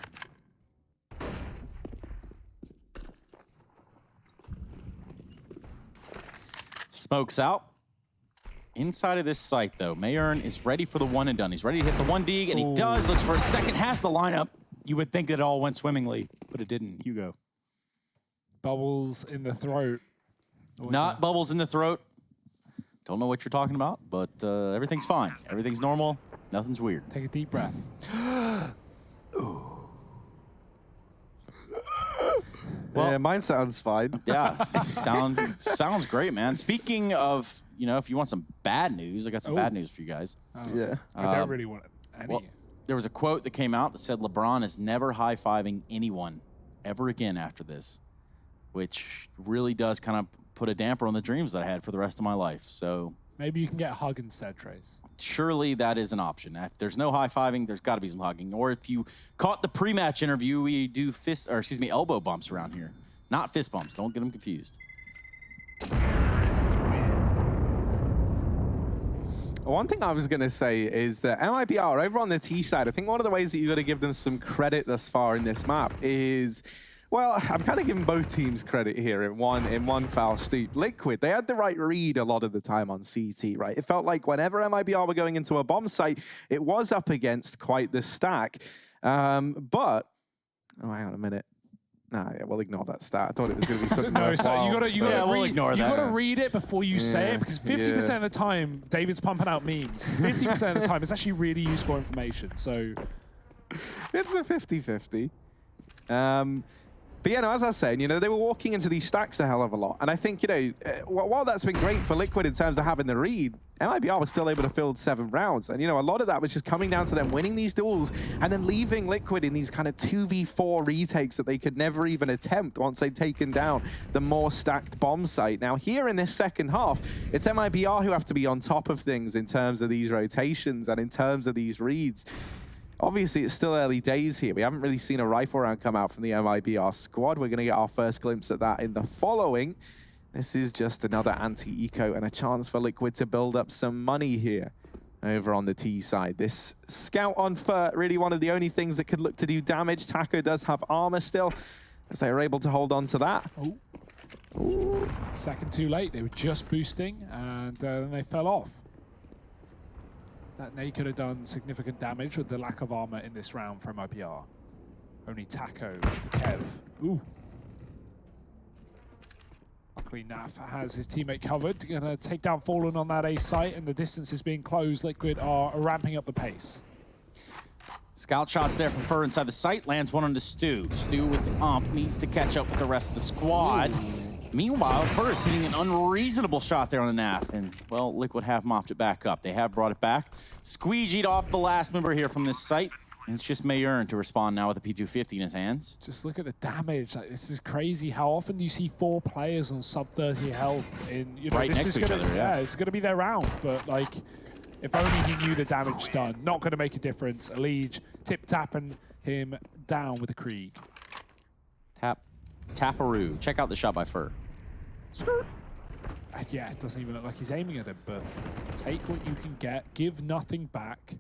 Smokes out. Inside of this site, though, MAhvMh7z is ready for the one and done. He's ready to hit the 1 dig, and he does. Looks for a second, has the lineup. You would think that it all went swimmingly, but it didn't. Hugo. Bubbles in the throat. Not bubbles in the throat. Don't know what you're talking about, but everything's fine. Everything's normal. Nothing's weird. Take a deep breath. Well, yeah, mine sounds fine. Yeah, sounds great, man. Speaking of, you know, if you want some bad news, I got some bad news for you guys. Yeah. I don't really want any. Well, there was a quote that came out that said LeBron is never high-fiving anyone ever again after this, which really does kind of put a damper on the dreams that I had for the rest of my life. So maybe you can get a hug instead, Trace. Surely that is an option. If there's no high-fiving, there's got to be some hugging. Or if you caught the pre-match interview, we do elbow bumps around here. Not fist bumps. Don't get them confused. One thing I was going to say is that MIBR, over on the T side, I think one of the ways that you've got to give them some credit thus far in this map is, well, I'm kind of giving both teams credit here in one foul swoop. Liquid, they had the right read a lot of the time on CT, right? It felt like whenever MIBR were going into a bomb site, it was up against quite the stack. But, oh, hang on a minute. Nah, yeah, we'll ignore that stat. I thought it was going to be something. No, so you gotta we'll read it before you say it, because 50% of the time David's pumping out memes. 50% of the time it's actually really useful information. So it's a 50-50. But yeah, no, as I was saying, you know, they were walking into these stacks a hell of a lot. And I think, you know, while that's been great for Liquid in terms of having the read, MIBR was still able to field 7 rounds. And, you know, a lot of that was just coming down to them winning these duels and then leaving Liquid in these kind of 2v4 retakes that they could never even attempt once they'd taken down the more stacked bomb site. Now, here in this second half, it's MIBR who have to be on top of things in terms of these rotations and in terms of these reads. Obviously, it's still early days here. We haven't really seen a rifle round come out from the MIBR squad. We're going to get our first glimpse at that in the following. This is just another anti-eco and a chance for Liquid to build up some money here over on the T side. This scout on Fur, really one of the only things that could look to do damage. Taco does have armor still, as they are able to hold on to that. Ooh. Second too late. They were just boosting, and then they fell off. That nade could have done significant damage with the lack of armor in this round from IPR. Only Taco to Kev. Ooh. Luckily, Naf has his teammate covered. Gonna take down Fallen on that A site, and the distance is being closed. Liquid are ramping up the pace. Scout shots there from Fur inside the site. Lands one onto Stu. Stu with the ump needs to catch up with the rest of the squad. Meanwhile, Fur is hitting an unreasonable shot there on the NAF, and, well, Liquid have mopped it back up. They have brought it back. Squeegeed off the last member here from this site, and it's just MAhvMh7z to respond now with a P250 in his hands. Just look at the damage. Like, this is crazy. How often do you see 4 players on sub 30 health in, you know, right next to each other? Yeah, it's going to be their round, but, like, if only he knew the damage done. Not going to make a difference. Elige tip-tapping him down with a Krieg. Taparoo. Check out the shot by Fur. Yeah, it doesn't even look like he's aiming at him, but take what you can get. Give nothing back.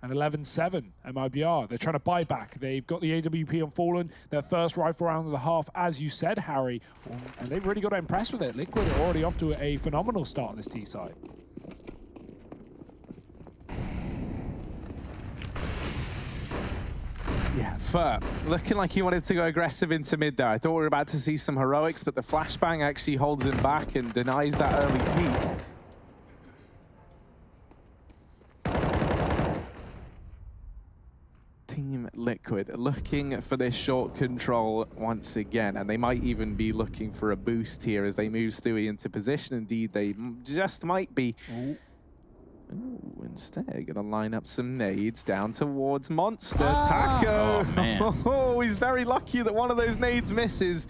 And 11-7, Mibr. They're trying to buy back. They've got the AWP on Fallen, their first rifle round of the half, as you said, Harry. And they've really got to impress with it. Liquid are already off to a phenomenal start on this T side. Yeah, Fur looking like he wanted to go aggressive into mid there. I thought we were about to see some heroics, but the flashbang actually holds him back and denies that early peek. Team Liquid looking for this short control once again, and they might even be looking for a boost here as they move Stewie into position. Indeed, they just might be. Ooh, instead, gonna line up some nades down towards Monster. Taco! Oh, man. Oh, he's very lucky that one of those nades misses,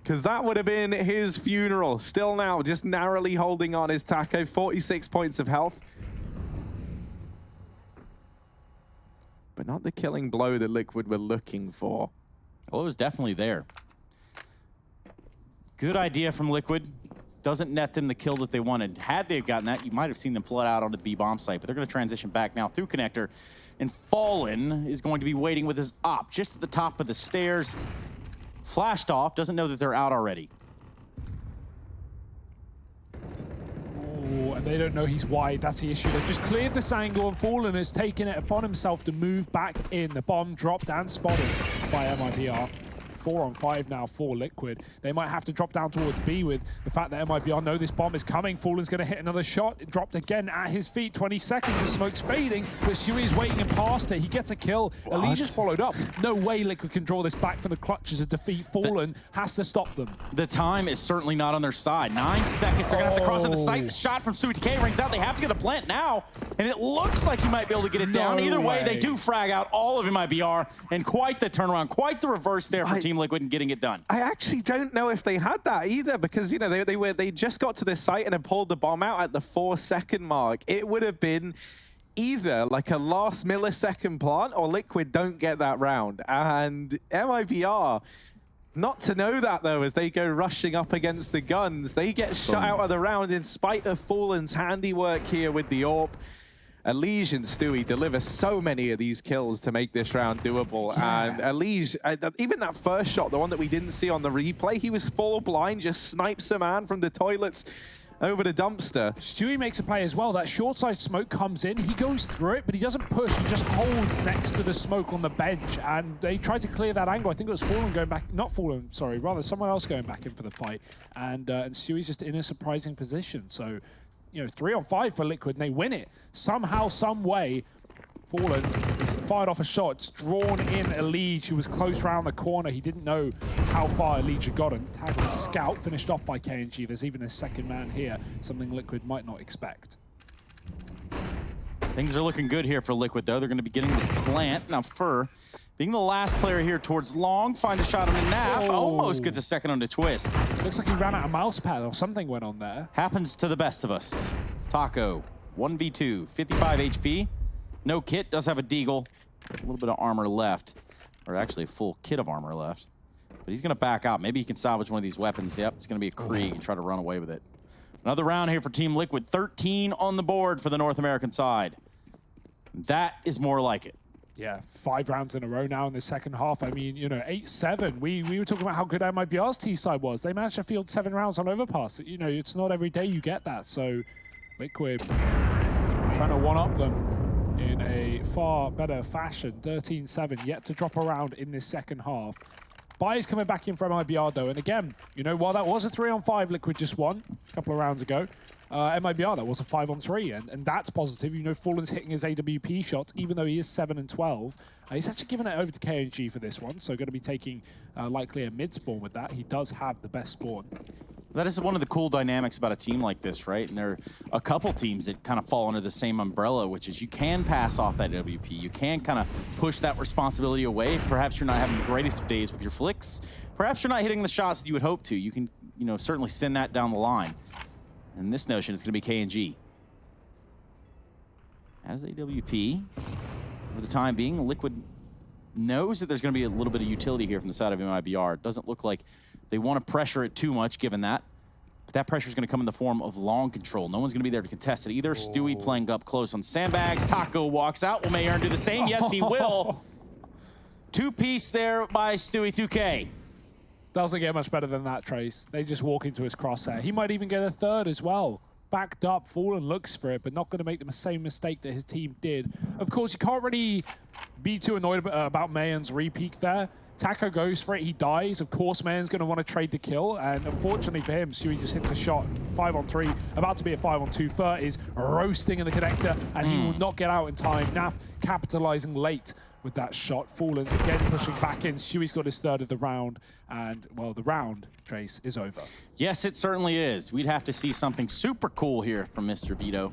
because that would have been his funeral. Still now, just narrowly holding on is Taco, 46 points of health. But not the killing blow that Liquid were looking for. Well, it was definitely there. Good idea from Liquid. Doesn't net them the kill that they wanted. Had they have gotten that, you might have seen them flood out onto the B-bomb site, but they're going to transition back now through Connector, and Fallen is going to be waiting with his op just at the top of the stairs. Flashed off, doesn't know that they're out already. Oh, and they don't know he's wide. That's the issue. They've just cleared this angle, and Fallen has taken it upon himself to move back in. The bomb dropped and spotted by Mibr. 4-on-5 now for Liquid. They might have to drop down towards B with the fact that Mibr know this bomb is coming. Fallen's going to hit another shot. It dropped again at his feet. 20 seconds, the smoke's fading, but Stewie is waiting and past it. He gets a kill. Elige just followed up. No way Liquid can draw this back from the clutches of defeat. Fallen has to stop them. The time is certainly not on their side. 9 seconds, they're going to have to cross in the site. The shot from Stewie DK rings out. They have to get a plant now, and it looks like he might be able to get it down. Either way, they do frag out all of Mibr, and quite the turnaround, quite the reverse there for Team Liquid and getting it done. I actually don't know if they had that either, because, you know, they just got to this site and had pulled the bomb out at the 4-second mark. It would have been either like a last millisecond plant or Liquid don't get that round. And Mibr, not to know that though, as they go rushing up against the guns, they get shut out of the round in spite of Fallen's handiwork here with the AWP. Elige and Stewie deliver so many of these kills to make this round doable. Yeah. And Elige, even that first shot, the one that we didn't see on the replay, he was full blind, just snipes a man from the toilets over the dumpster. Stewie makes a play as well. That short side smoke comes in. He goes through it, but he doesn't push. He just holds next to the smoke on the bench. And they tried to clear that angle. I think it was Fallen going back. Not Fallen, sorry. Rather, someone else going back in for the fight. And Stewie's just in a surprising position. So, you know, 3-on-5 for Liquid, and they win it. Somehow, some way, Fallen is fired off a shot. It's drawn in Elige, who was close around the corner. He didn't know how far Elige had gotten. Tagged with Scout, finished off by KNG. There's even a second man here, something Liquid might not expect. Things are looking good here for Liquid, though. They're going to be getting this plant. Now, Fur, being the last player here towards long, finds a shot on the NAF. Almost gets a second on the twist. Looks like he ran out of mouse pad or something went on there. Happens to the best of us. Taco, 1v2, 55 HP. No kit, does have a deagle. A little bit of armor left. Or actually a full kit of armor left. But he's going to back out. Maybe he can salvage one of these weapons. Yep, it's going to be a Krieg and try to run away with it. Another round here for Team Liquid. 13 on the board for the North American side. That is more like it. Yeah, 5 rounds in a row now in the second half. I mean, you know, 8-7. We were talking about how good Mibr's T side was. They managed to field 7 rounds on overpass. You know, it's not every day you get that. So Liquid trying to one-up them in a far better fashion. 13-7, yet to drop around in this second half. Buy is coming back in for Mibr though, and again, you know, while that was a 3-on-5, Liquid just won a couple of rounds ago. Mibr, that was a 5-on-3, and that's positive. You know, Fallen's hitting his AWP shots, even though he is 7-12. He's actually giving it over to KNG for this one, so going to be taking likely a mid spawn with that. He does have the best spawn. That is one of the cool dynamics about a team like this, right? And there are a couple teams that kind of fall under the same umbrella, which is you can pass off that WP. You can kind of push that responsibility away. Perhaps you're not having the greatest of days with your flicks. Perhaps you're not hitting the shots that you would hope to. You can, you know, certainly send that down the line. And this notion is going to be KNG. As AWP, for the time being, Liquid knows that there's going to be a little bit of utility here from the side of Mibr. It doesn't look like they want to pressure it too much, given that. But that pressure is going to come in the form of long control. No one's going to be there to contest it either. Stewie playing up close on sandbags. Taco walks out. Will Mayern do the same? Yes, he will. Two-piece there by Stewie 2K. Doesn't get much better than that, Trace. They just walk into his crosshair. He might even get a third as well. Backed up, Fallen looks for it, but not going to make the same mistake that his team did. Of course, you can't really be too annoyed about Mayern's re-peek there. Taco goes for it, he dies. Of course, Mayern's going to want to trade the kill, and unfortunately for him, Stewie just hits a shot. 5-on-3, about to be a 5-on-2. Fur is roasting in the connector, and he will not get out in time. Naf capitalizing late with that shot. Fallen again pushing back in. Stewie's got his third of the round, and, well, the round, Trace, is over. Yes, it certainly is. We'd have to see something super cool here from Mr. Vito.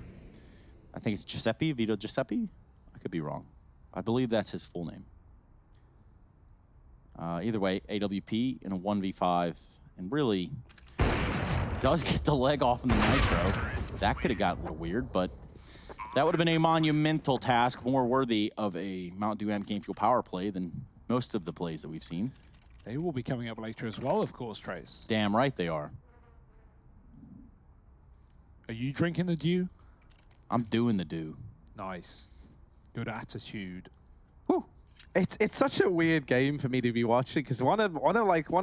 I think it's Giuseppe, Vito Giuseppe? I could be wrong. I believe that's his full name. Either way, AWP in a 1v5, and really does get the leg off in the Nitro. That could have got a little weird, but that would have been a monumental task, more worthy of a Mountain Dew and Game Fuel power play than most of the plays that we've seen. They will be coming up later as well, of course, Trace. Damn right they are. Are you drinking the dew? I'm doing the dew. Nice. Good attitude. Whew. It's such a weird game for me to be watching, because one of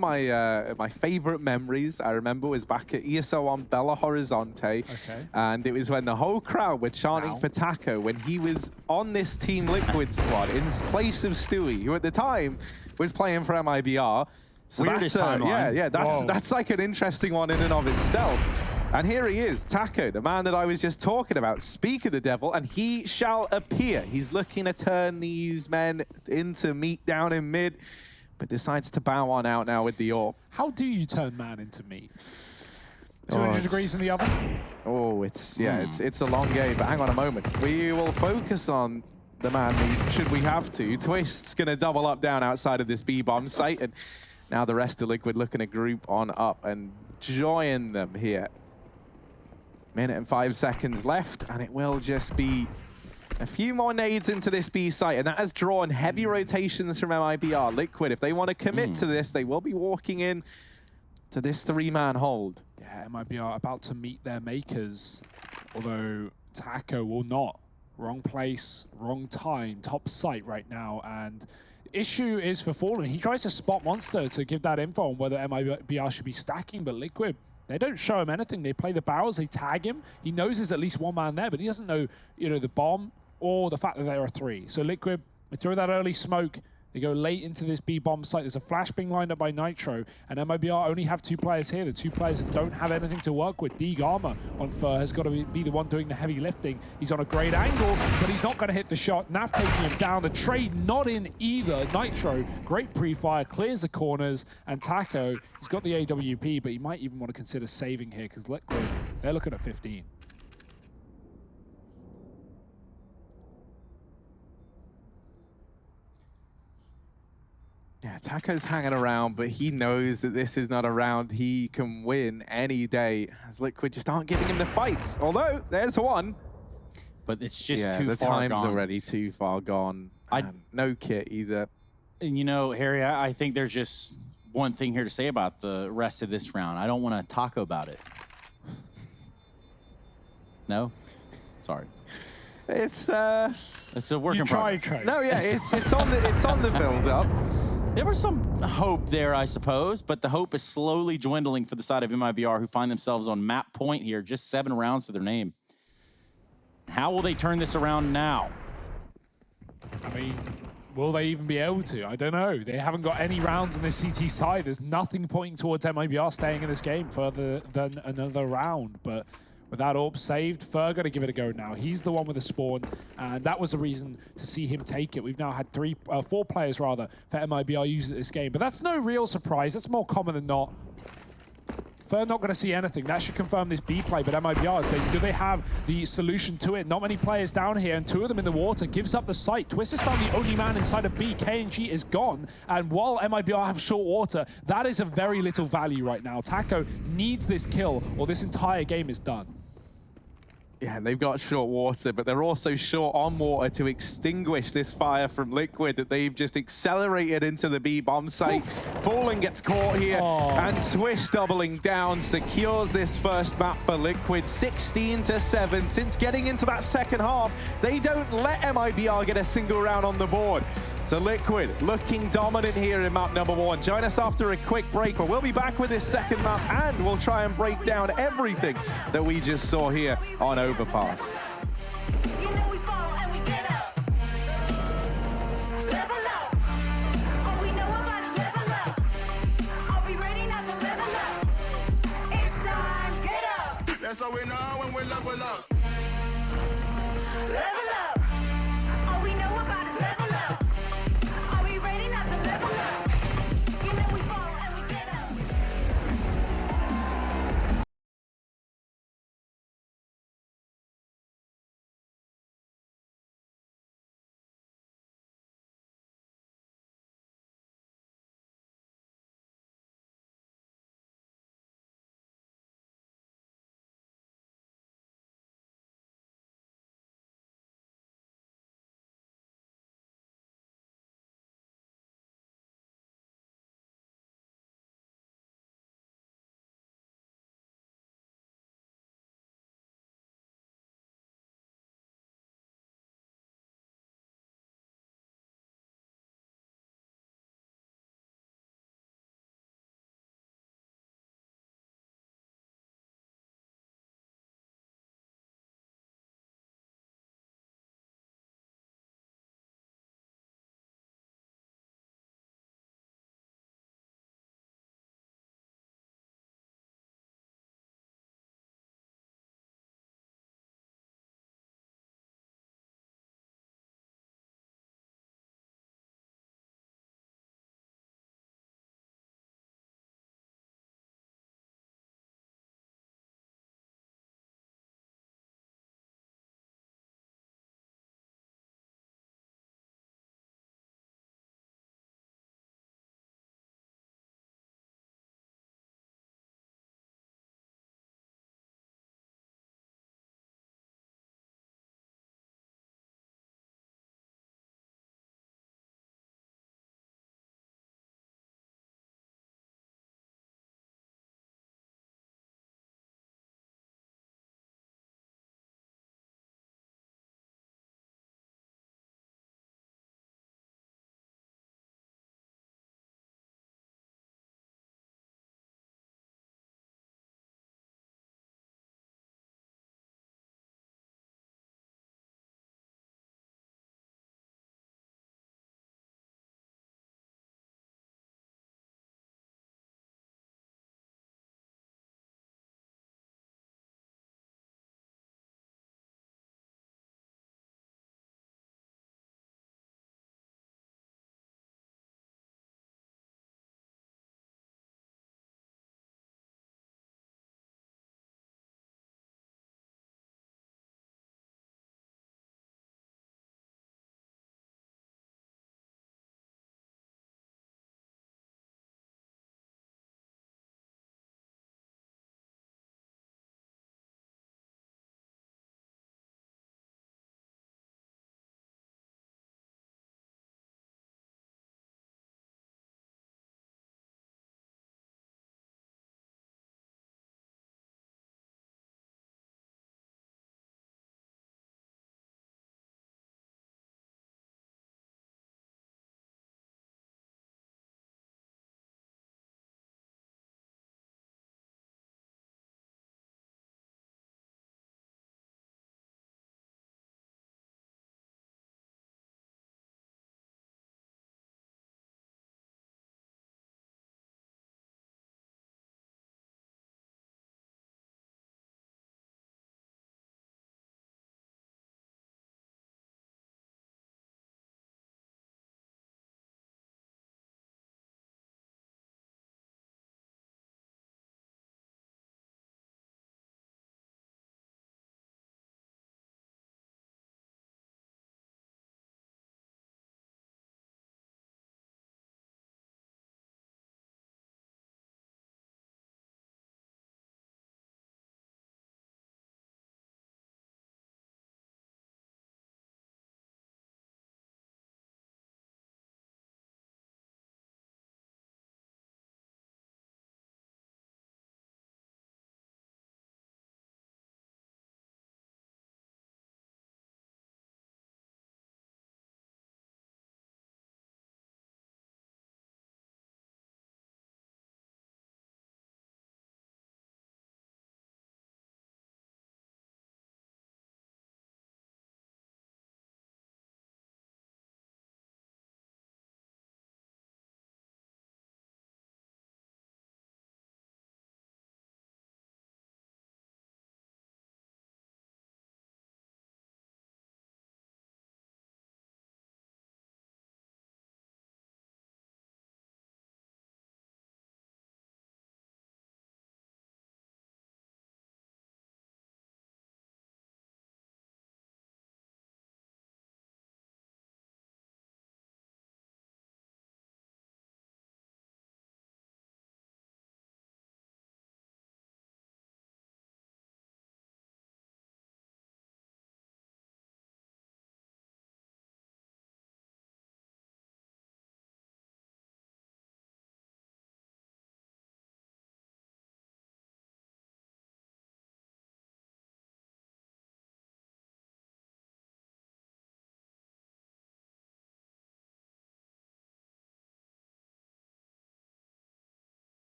my my favorite memories I remember was back at ESL on Belo Horizonte, and it was when the whole crowd were chanting for Taco when he was on this Team Liquid squad in place of Stewie, who at the time was playing for Mibr. So weirdest timeline. That's like an interesting one in and of itself. And here he is, Taco, the man that I was just talking about. Speak of the devil, and he shall appear. He's looking to turn these men into meat down in mid, but decides to bow on out now with the AWP. How do you turn man into meat? 200 degrees in the oven? Oh, it's a long game, but hang on a moment. We will focus on the man meat, should we have to. Twist's going to double up down outside of this B-bomb site, and now the rest of Liquid looking to group on up and join them here. Minute and 5 seconds left, and it will just be a few more nades into this B site, and that has drawn heavy rotations from Mibr. Liquid, if they want to commit to this, they will be walking in to this 3-man hold. Yeah, Mibr about to meet their makers, although Taco will not. Wrong place, wrong time, top site right now, and issue is for Fallen. He tries to spot Monster to give that info on whether Mibr should be stacking, but Liquid, they don't show him anything. They play the barrels, they tag him. He knows there's at least one man there, but he doesn't know, you know, the bomb or the fact that there are 3. So Liquid, they throw that early smoke. They go late into this B-bomb site. There's a flash being lined up by Nitro, and Mibr only have 2 players here. The 2 players that don't have anything to work with. DKm9r on Fur has got to be the one doing the heavy lifting. He's on a great angle, but he's not going to hit the shot. Naf taking him down. The trade not in either. Nitro, great pre-fire, clears the corners, and Taco, he's got the AWP, but he might even want to consider saving here, because Liquid, they're looking at 15. Yeah, Taco's hanging around, but he knows that this is not a round he can win any day, as Liquid just aren't giving him the fights. Although, there's one. But it's just too far gone. the time's already too far gone. No kit either. And you know, Harry, I think there's just one thing here to say about the rest of this round. I don't want to talk about it. No? Sorry. It's a work in progress. No, yeah, it's on the build-up. There was some hope there, I suppose, but the hope is slowly dwindling for the side of Mibr, who find themselves on map point here, just 7 rounds to their name. How will they turn this around now? I mean, Will they even be able to? I don't know. They haven't got any rounds on this CT side. There's nothing pointing towards Mibr staying in this game further than another round. But with that orb saved, Fer got to give it a go now. He's the one with the spawn, and that was a reason to see him take it. We've now had four players rather for Mibr use it this game, but that's no real surprise. That's more common than not. Fer not going to see anything. That should confirm this B play, but Mibr, do they have the solution to it? Not many players down here, and two of them in the water. Gives up the site. Twist is found the only man inside of B. KNG is gone, and while Mibr have short water, that is of very little value right now. Taco needs this kill, or this entire game is done. Yeah, they've got short water, but they're also short on water to extinguish this fire from Liquid that they've just accelerated into the B bomb site. Fallen gets caught here, and Swish doubling down secures this first map for Liquid, 16-7. Since getting into that second half, they don't let Mibr get a single round on the board. So Liquid looking dominant here in map number 1. Join us after a quick break, but we'll be back with this second map, and we'll try and break down everything that we just saw here on Overpass. That's how we know when we level up. Level up. All we know about is level up. Are we ready not to level up? You know we fall and we get up.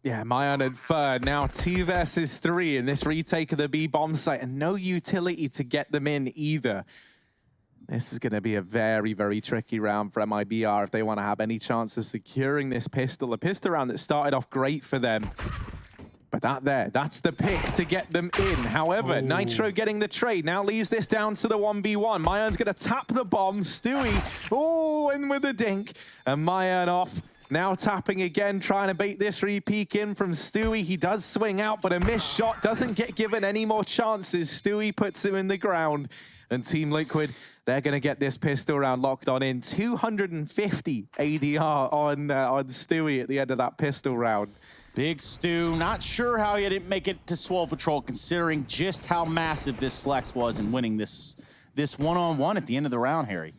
Yeah, Mayan and Fur now 2 versus 3 in this retake of the B bomb site, and no utility to get them in either. This is going to be a very, very tricky round for MIBR if they want to have any chance of securing this pistol. A pistol round that started off great for them. But that's the pick to get them in. However, Nitro getting the trade now leaves this down to the 1v1. Mayan's going to tap the bomb. Stewie, in with the dink. And Mayan off. Now tapping again, trying to bait this re-peek in from Stewie. He does swing out, but a missed shot doesn't get given any more chances. Stewie puts him in the ground. And Team Liquid, they're going to get this pistol round locked on in. 250 ADR on Stewie at the end of that pistol round. Big Stu, not sure how he didn't make it to Swole Patrol, considering just how massive this flex was in winning this one-on-one at the end of the round, Harry.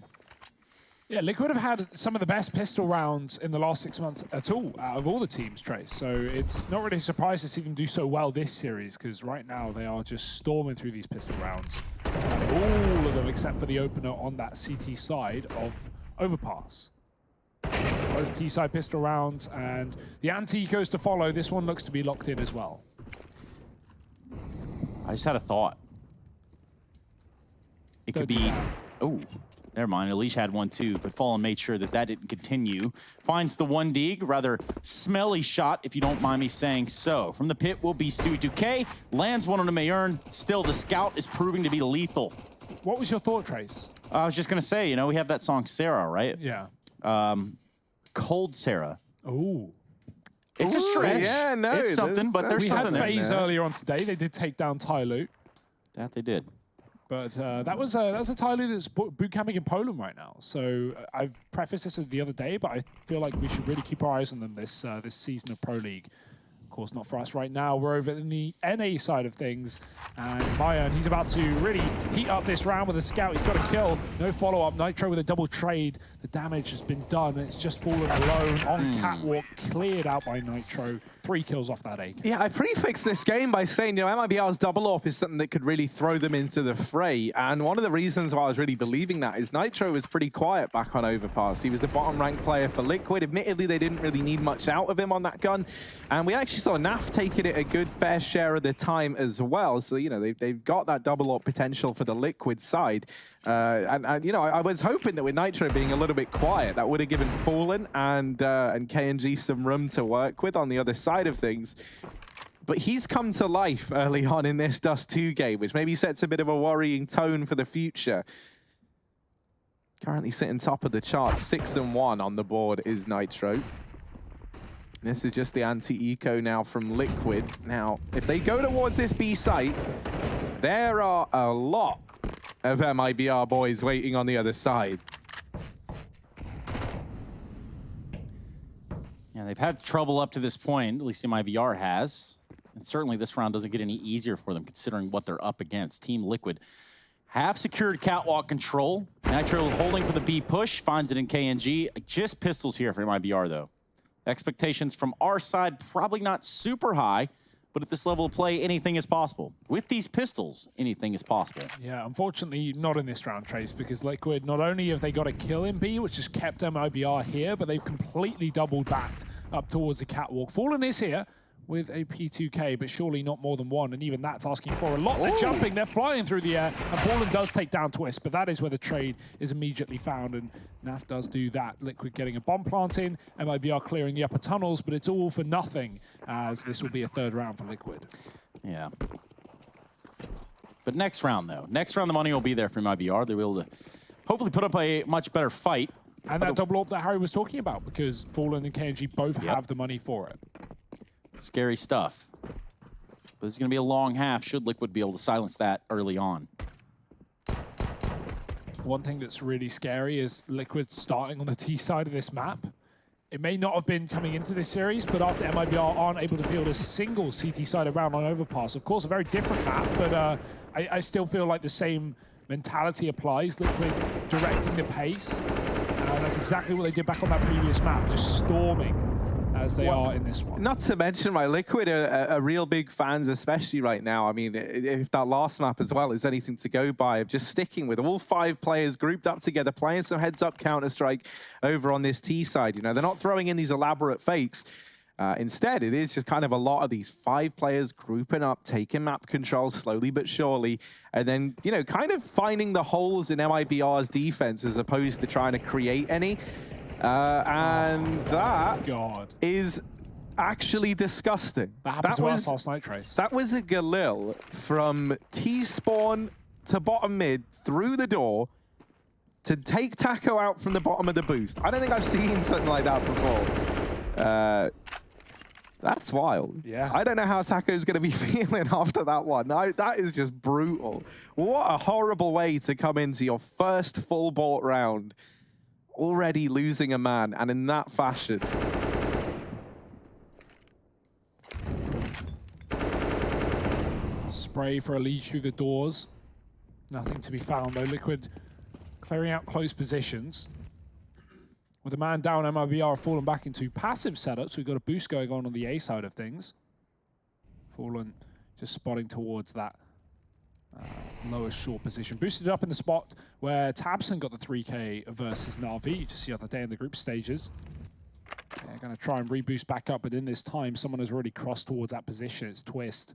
Yeah, Liquid have had some of the best pistol rounds in the last 6 months at all, out of all the teams, Trace. So it's not really a surprise to see them do so well this series, because right now they are just storming through these pistol rounds. All of them except for the opener on that CT side of Overpass. Both T-side pistol rounds, and the anti-ecos to follow. This one looks to be locked in as well. I just had a thought. It could be... Oh, never mind. Alicia had one too, but Fallen made sure that didn't continue. Finds the 1 dig, rather smelly shot, if you don't mind me saying so. From the pit will be Stewie 2K. Lands one on the Mayern. Still, the scout is proving to be lethal. What was your thought, Trace? I was just going to say, you know, we have that song Sarah, right? Yeah. Cold Sarah. Oh. It's a stretch. Yeah, no. It's something, but there's something We there. had FaZe earlier on today. They did take down Tyloo. That they did. But that was a Tyloo that's boot camping in Poland right now. So I've prefaced this the other day, but I feel like we should really keep our eyes on them this season of Pro League. Of course, not for us right now. We're over in the NA side of things. And Mayan, he's about to really heat up this round with a scout. He's got a kill. No follow-up. Nitro with a double trade. The damage has been done. It's just fallen alone on Catwalk. Cleared out by Nitro. 3 kills off that AK. Yeah, I prefixed this game by saying, you know, MIBR's double AWP is something that could really throw them into the fray. And one of the reasons why I was really believing that is Nitro was pretty quiet back on Overpass. He was the bottom-ranked player for Liquid. Admittedly, they didn't really need much out of him on that gun. And we actually saw NAF taking it a good fair share of the time as well. So, you know, they've got that double AWP potential for the Liquid side. And you know, I was hoping that with Nitro being a little bit quiet, that would have given Fallen and KNG some room to work with on the other side of things. But he's come to life early on in this Dust 2 game, which maybe sets a bit of a worrying tone for the future. Currently sitting top of the chart, 6-1 on the board is Nitro. This is just the anti-eco now from Liquid. Now, if they go towards this B site, there are a lot of MIBR boys waiting on the other side. Yeah, they've had trouble up to this point, at least MIBR has. And certainly this round doesn't get any easier for them considering what they're up against. Team Liquid have secured Catwalk control. Nitro holding for the B push, finds it in KNG. Just pistols here for MIBR though. Expectations from our side probably not super high, but at this level of play, anything is possible. With these pistols, anything is possible. Yeah, unfortunately, not in this round, Trace, because Liquid, not only have they got a kill in B, which has kept MIBR here, but they've completely doubled back up towards the Catwalk. Fallen is here with a P2K, but surely not more than one, and even that's asking for a lot. They're jumping, they're flying through the air, and Fallen does take down Twist, but that is where the trade is immediately found, and NAF does do that. Liquid getting a bomb plant in, MIBR clearing the upper tunnels, but it's all for nothing, as this will be a 3rd round for Liquid. Yeah. But next round, though. Next round, the money will be there for MIBR. They'll be able to hopefully put up a much better fight. And that double up that Harry was talking about, because Fallen and KNG both have the money for it. Scary stuff. But this is going to be a long half. Should Liquid be able to silence that early on? One thing that's really scary is Liquid starting on the T side of this map. It may not have been coming into this series, but after MIBR aren't able to field a single CT-sided round on Overpass, of course, a very different map, but I still feel like the same mentality applies. Liquid directing the pace. That's exactly what they did back on that previous map, just storming as they are in this one. Not to mention, my Liquid are real big fans, especially right now. I mean, if that last map as well is anything to go by, of just sticking with all 5 players grouped up together, playing some heads-up Counter-Strike over on this T side. You know, they're not throwing in these elaborate fakes. Instead, it is just kind of a lot of these 5 players grouping up, taking map control slowly but surely, and then, you know, kind of finding the holes in MIBR's defense as opposed to trying to create any. And that is actually disgusting. That happened to us last night, Trace. That was a Galil from T-spawn to bottom mid through the door to take Taco out from the bottom of the boost. I don't think I've seen something like that before. That's wild. Yeah. I don't know how Taco's going to be feeling after that one. That is just brutal. What a horrible way to come into your first full bought round, already losing a man, and in that fashion. Spray for a lead through the doors. Nothing to be found, though. Liquid clearing out close positions. With a man down, MIBR fallen back into passive setups. We've got a boost going on the A side of things. Fallen just spotting towards that lower short position. Boosted up in the spot where Tabson got the 3K versus Na'V. You just the other day in the group stages. They're going to try and reboost back up, but in this time, someone has already crossed towards that position. It's Twist.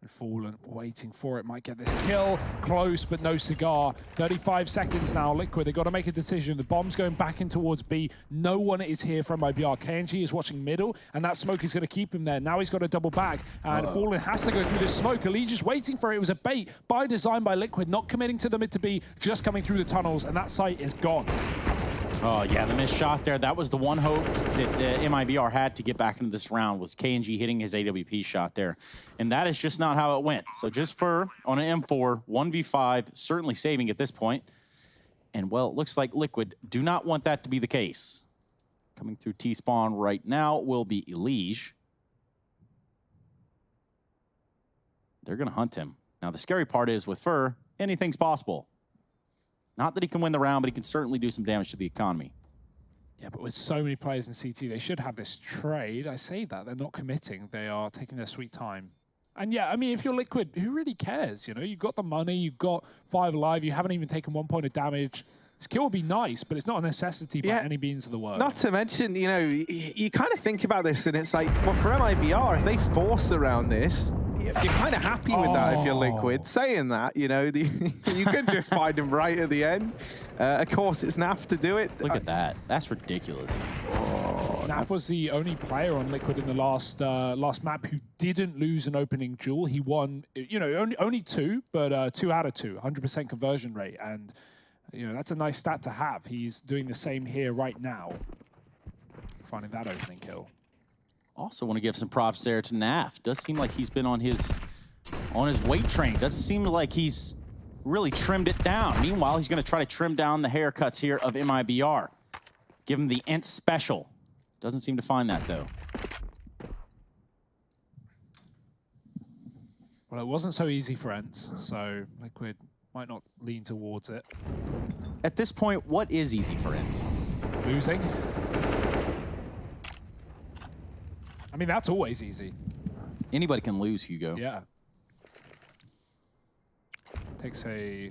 And Fallen waiting for it, might get this kill. Close, but no cigar. 35 seconds now, Liquid. They've got to make a decision. The bomb's going back in towards B. No one is here from MIBR. KNG is watching middle, and that smoke is going to keep him there. Now he's got to double back, and Fallen has to go through this smoke. Ali just waiting for it. It was a bait by design by Liquid, not committing to the mid to B, just coming through the tunnels, and that site is gone. Oh, yeah, the missed shot there. That was the one hope that MIBR had to get back into this round, was KNG hitting his AWP shot there. And that is just not how it went. So just Fur on an M4, 1v5, certainly saving at this point. And, well, it looks like Liquid do not want that to be the case. Coming through T-spawn right now will be Elige. They're going to hunt him. Now, the scary part is with Fur, anything's possible. Not that he can win the round, but he can certainly do some damage to the economy. Yeah, but with so many players in CT, they should have this trade. I say that. They're not committing. They are taking their sweet time. And yeah, I mean, if you're Liquid, who really cares? You know, you've got the money, you've got 5 alive, you haven't even taken 1 point of damage. This kill would be nice, but it's not a necessity by any means of the world. Not to mention, you know, you kind of think about this and it's like, well, for MIBR, if they force around this, you're kind of happy with that if you're Liquid. Saying that, you know, you could just find him right at the end. Of course, it's NAF to do it. Look at that. That's ridiculous. NAF was the only player on Liquid in the last map who didn't lose an opening duel. He won, you know, only 2, but 2 out of 2, 100% conversion rate. And, you know, that's a nice stat to have. He's doing the same here right now, finding that opening kill. Also want to give some props there to NAF. Does seem like he's been on his weight train. Doesn't seem like he's really trimmed it down. Meanwhile, he's going to try to trim down the haircuts here of MIBR. Give him the Ent special. Doesn't seem to find that, though. Well, it wasn't so easy for Ents, so Liquid might not lean towards it. At this point, what is easy for Ents? Losing. I mean, that's always easy. Anybody can lose, Hugo. Yeah. Takes a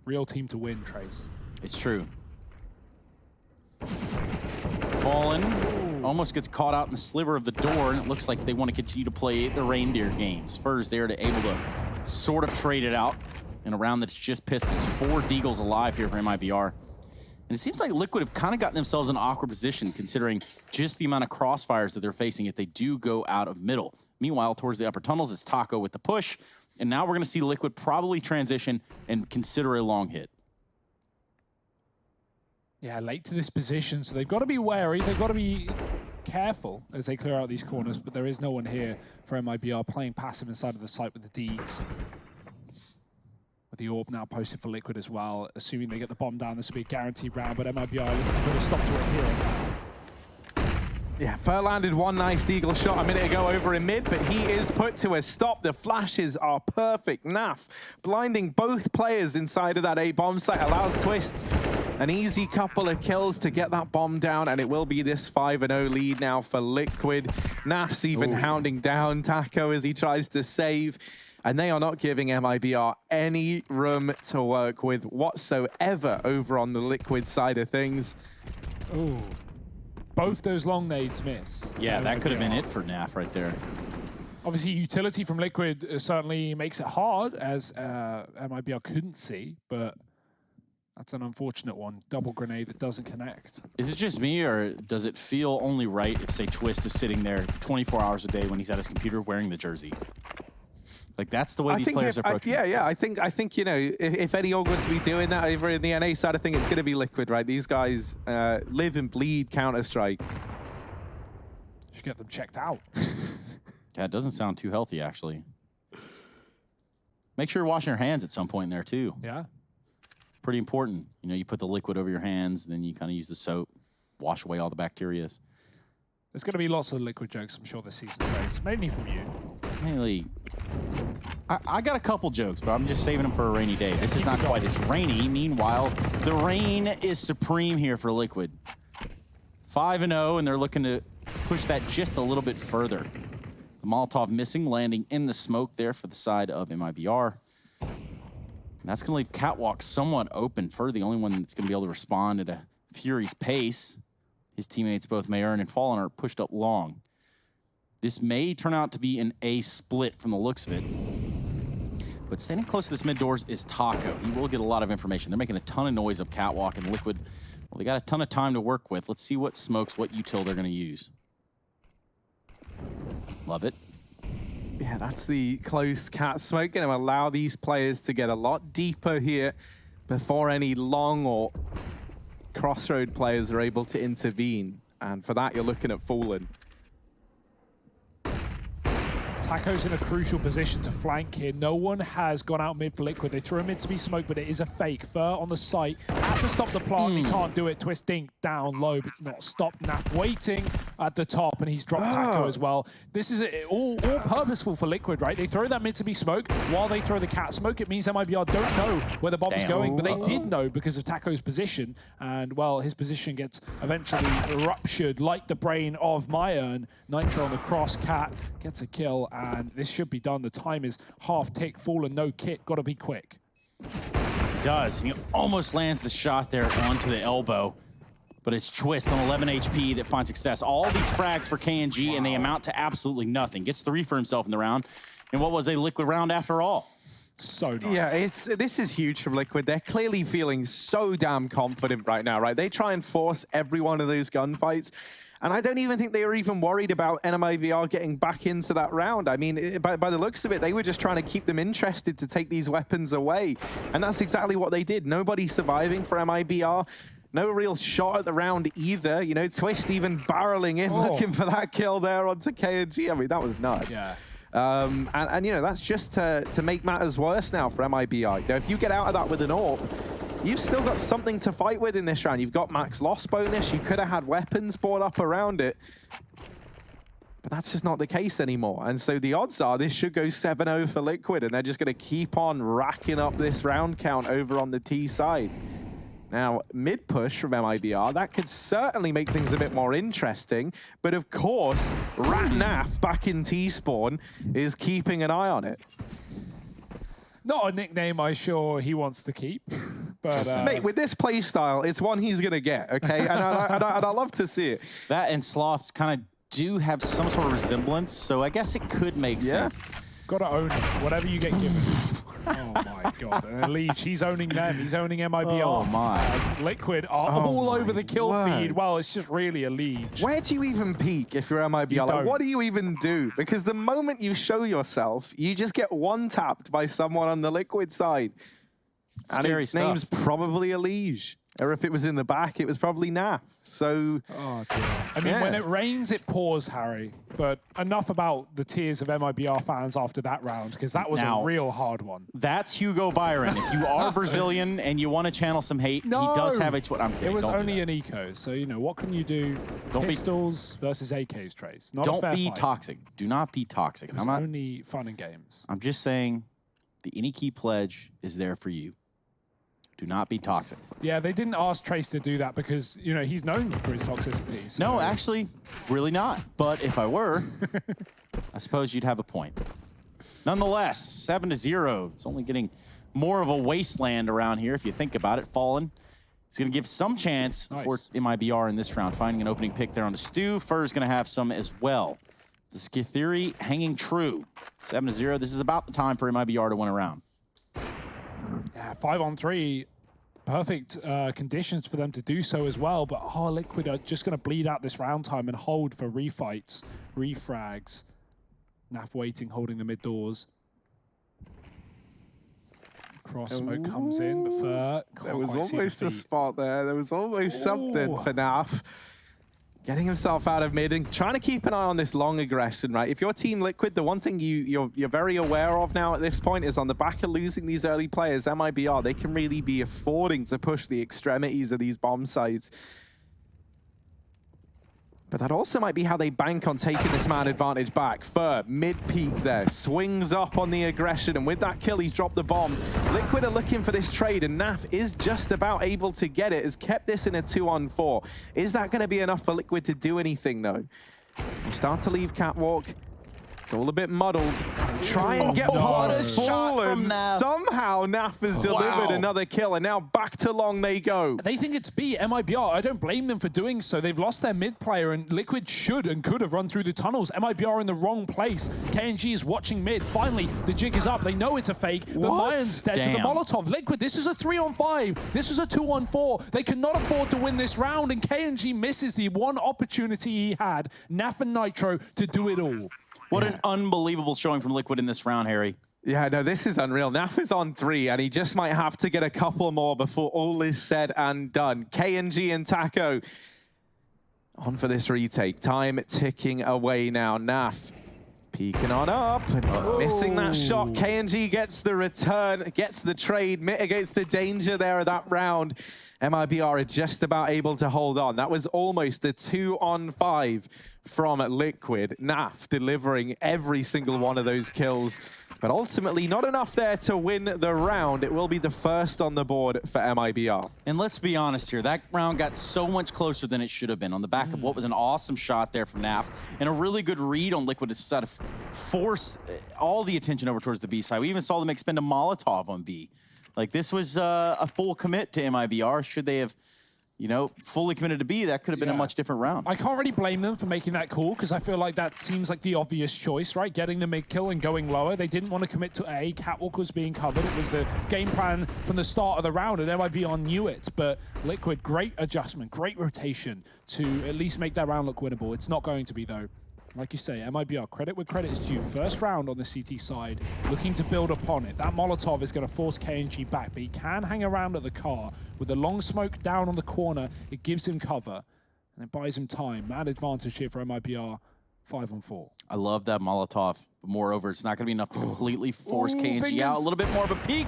real team to win, Trace. It's true. Fallen. Almost gets caught out in the sliver of the door, and it looks like they want to continue to play the reindeer games. Fur's there to able to sort of trade it out in a round that's just Pistons. 4 Deagles alive here for MIBR. And it seems like Liquid have kind of gotten themselves in an awkward position considering just the amount of crossfires that they're facing if they do go out of middle. Meanwhile, towards the upper tunnels, it's Taco with the push. And now we're going to see Liquid probably transition and consider a long hit. Yeah, late to this position, so they've got to be wary. They've got to be careful as they clear out these corners, but there is no one here for MIBR playing passive inside of the site with the Deegs. With the orb now posted for Liquid as well. Assuming they get the bomb down, this will be a guaranteed round, but MIBR looking to stop to it here. Yeah, Fur landed one nice Deagle shot a minute ago over in mid, but he is put to a stop. The flashes are perfect. NAF blinding both players inside of that A bomb site, allows Twist an easy couple of kills to get that bomb down, and it will be this 5-0 lead now for Liquid. NAF's even hounding down Taco as he tries to save, and they are not giving MIBR any room to work with whatsoever over on the Liquid side of things. Ooh. both those long nades miss. Yeah, that could have been it for NAF right there. Obviously, utility from Liquid certainly makes it hard, as MIBR couldn't see, but that's an unfortunate one. Double grenade that doesn't connect. Is it just me, or does it feel only right if, say, Twist is sitting there 24 hours a day when he's at his computer wearing the jersey? Like, that's the way these players approach it. Yeah. I think you know, if any org wants to be doing that over in the NA side, I think it's going to be Liquid, right? These guys live and bleed Counter-Strike. Should get them checked out. That doesn't sound too healthy, actually. Make sure you're washing your hands at some point in there, too. Yeah. Pretty important. You know, you put the liquid over your hands, then you kind of use the soap, wash away all the bacteria. There's going to be lots of Liquid jokes, I'm sure, this season, Trace. Mainly from you. Mainly. I got a couple jokes, but I'm just saving them for a rainy day. This is not quite as rainy. Meanwhile, the rain is supreme here for Liquid. 5-0, and they're looking to push that just a little bit further. The Molotov missing, landing in the smoke there for the side of Mibr. And that's going to leave Catwalk somewhat open. Fur, the only one that's going to be able to respond at a Fury's pace. His teammates, both Mayern and Fallen, are pushed up long. This may turn out to be an A split from the looks of it. But standing close to this mid doors is Taco. He will get a lot of information. They're making a ton of noise up Catwalk, and Liquid, well, they got a ton of time to work with. Let's see what smokes, what util they're going to use. Love it. Yeah, that's the close cat smoke. Going to allow these players to get a lot deeper here before any long or crossroad players are able to intervene. And for that, you're looking at Fallen. Taco's in a crucial position to flank here. No one has gone out mid for Liquid. They threw him in to be smoked, but it is a fake. Fur on the site has to stop the plant. He can't do it. Twist Dink down low, but not stop. Nap waiting at the top, and he's dropped Taco as well. This is all purposeful for Liquid, right? They throw that mid to be smoked while they throw the cat smoke. It means MIBR don't know where the bomb's going, but they did know because of Taco's position. And, well, his position gets eventually ruptured like the brain of Mayern. Nitro on the cross. Cat gets a kill. And this should be done. The time is half tick. Fallen, no kit. Got to be quick. He does. He almost lands the shot there onto the elbow. But it's Twist on 11 HP that finds success. All these frags for KNG, and they amount to absolutely nothing. Gets 3 for himself in the round. And what was a Liquid round after all? So nice. Yeah, this is huge from Liquid. They're clearly feeling so damn confident right now, right? They try and force every one of those gunfights. And I don't even think they were even worried about MIBR getting back into that round. I mean, by the looks of it, they were just trying to keep them interested to take these weapons away. And that's exactly what they did. Nobody surviving for MIBR. No real shot at the round either. You know, Twist even barreling in, looking for that kill there onto KNG. I mean, that was nuts. Yeah. And you know, that's just to make matters worse now for MIBR. You know, if you get out of that with an AWP, you've still got something to fight with in this round. You've got max loss bonus. You could have had weapons brought up around it. But that's just not the case anymore. And so the odds are this should go 7-0 for Liquid, and they're just going to keep on racking up this round count over on the T side. Now, mid-push from MIBR, that could certainly make things a bit more interesting. But of course, Ratnaf back in T-spawn is keeping an eye on it. Not a nickname I'm sure he wants to keep. But, mate, with this play style, it's one he's going to get, okay? And I love to see it. That and Sloths kind of do have some sort of resemblance, so I guess it could make sense. Gotta own it, whatever you get given. Oh my god, and Leech, he's owning them, he's owning MIBR. Oh my. As Liquid are all over the kill feed. Well, it's just really a Leech. Where do you even peek if you're MIBR? Like, what do you even do? Because the moment you show yourself, you just get one-tapped by someone on the Liquid side. And its name's probably a Liege. Or if it was in the back, it was probably Naf. So, oh dear. I mean, when it rains, it pours, Harry. But enough about the tears of MIBR fans after that round, because that was a real hard one. That's Hugo Byron. If you are Brazilian and you want to channel some hate, he does have a... I'm kidding. It was only an eco, so, you know, what can you do? Pistols versus AKs, Trace. Not don't a fair be fight. toxic. Do not be toxic. It was only fun and games. I'm just saying the Any Key pledge is there for you. Do not be toxic. Yeah, they didn't ask Trace to do that because, you know, he's known for his toxicity. So. No, actually, really not. But if I were, I suppose you'd have a point. Nonetheless, 7-0. It's only getting more of a wasteland around here if you think about it. Fallen It's going to give some chance for Mibr in this round, finding an opening pick there on the Stu. Fur's going to have some as well. The Skith Theory hanging true. 7-0. This is about the time for Mibr to win a round. Yeah, 5-on-3. Perfect conditions for them to do so as well. But Liquid are just going to bleed out this round time and hold for refights, refrags. Naf waiting, holding the mid doors. Cross smoke comes in, but Fur there was almost a spot there. There was almost something for Naf. Getting himself out of mid and trying to keep an eye on this long aggression, right? If you're Team Liquid, the one thing you're very aware of now at this point is on the back of losing these early players, Mibr, they can really be affording to push the extremities of these bomb sites. But that also might be how they bank on taking this man advantage back. Fur, mid-peak there, swings up on the aggression, and with that kill, he's dropped the bomb. Liquid are looking for this trade, and Naf is just about able to get it, has kept this in a 2-on-4. Is that going to be enough for Liquid to do anything, though? You start to leave Catwalk. It's all a bit muddled. Try and get past Fallen. Somehow Naf has delivered another kill, and now back to long they go. They think it's B, Mibr. I don't blame them for doing so. They've lost their mid player, and Liquid should and could have run through the tunnels. Mibr in the wrong place. KNG is watching mid. Finally, the jig is up. They know it's a fake, but Mayan's dead to the Molotov. Liquid, this is a 3-on-5. This is a 2-on-4. They cannot afford to win this round, and KNG misses the one opportunity he had, Naf and Nitro, to do it all. What an unbelievable showing from Liquid in this round, Harry. Yeah, no, this is unreal. Naf is on 3, and he just might have to get a couple more before all is said and done. KNG and Taco on for this retake. Time ticking away now. Naf peeking on up, missing that shot. KNG gets the return, gets the trade, mitigates the danger there of that round. Mibr are just about able to hold on. That was almost a 2-on-5 from Liquid. Naf delivering every single one of those kills, but ultimately not enough there to win the round. It will be the first on the board for Mibr. And let's be honest here, that round got so much closer than it should have been on the back of what was an awesome shot there from Naf and a really good read on Liquid to sort of force all the attention over towards the B side. We even saw them expend a Molotov on B. Like, this was a full commit to Mibr. Should they have, you know, fully committed to B, that could have been a much different round. I can't really blame them for making that call, because I feel like that seems like the obvious choice, right? Getting the mid-kill and going lower. They didn't want to commit to A. Catwalk was being covered. It was the game plan from the start of the round, and Mibr knew it. But Liquid, great adjustment, great rotation to at least make that round look winnable. It's not going to be, though. Like you say, Mibr, credit where credit is due. First round on the CT side, looking to build upon it. That Molotov is going to force KNG back, but he can hang around at the car. With the long smoke down on the corner, it gives him cover, and it buys him time. Mad advantage here for Mibr, 5-on-4. I love that Molotov, but moreover, it's not going to be enough to completely force KNG out. A little bit more of a peek,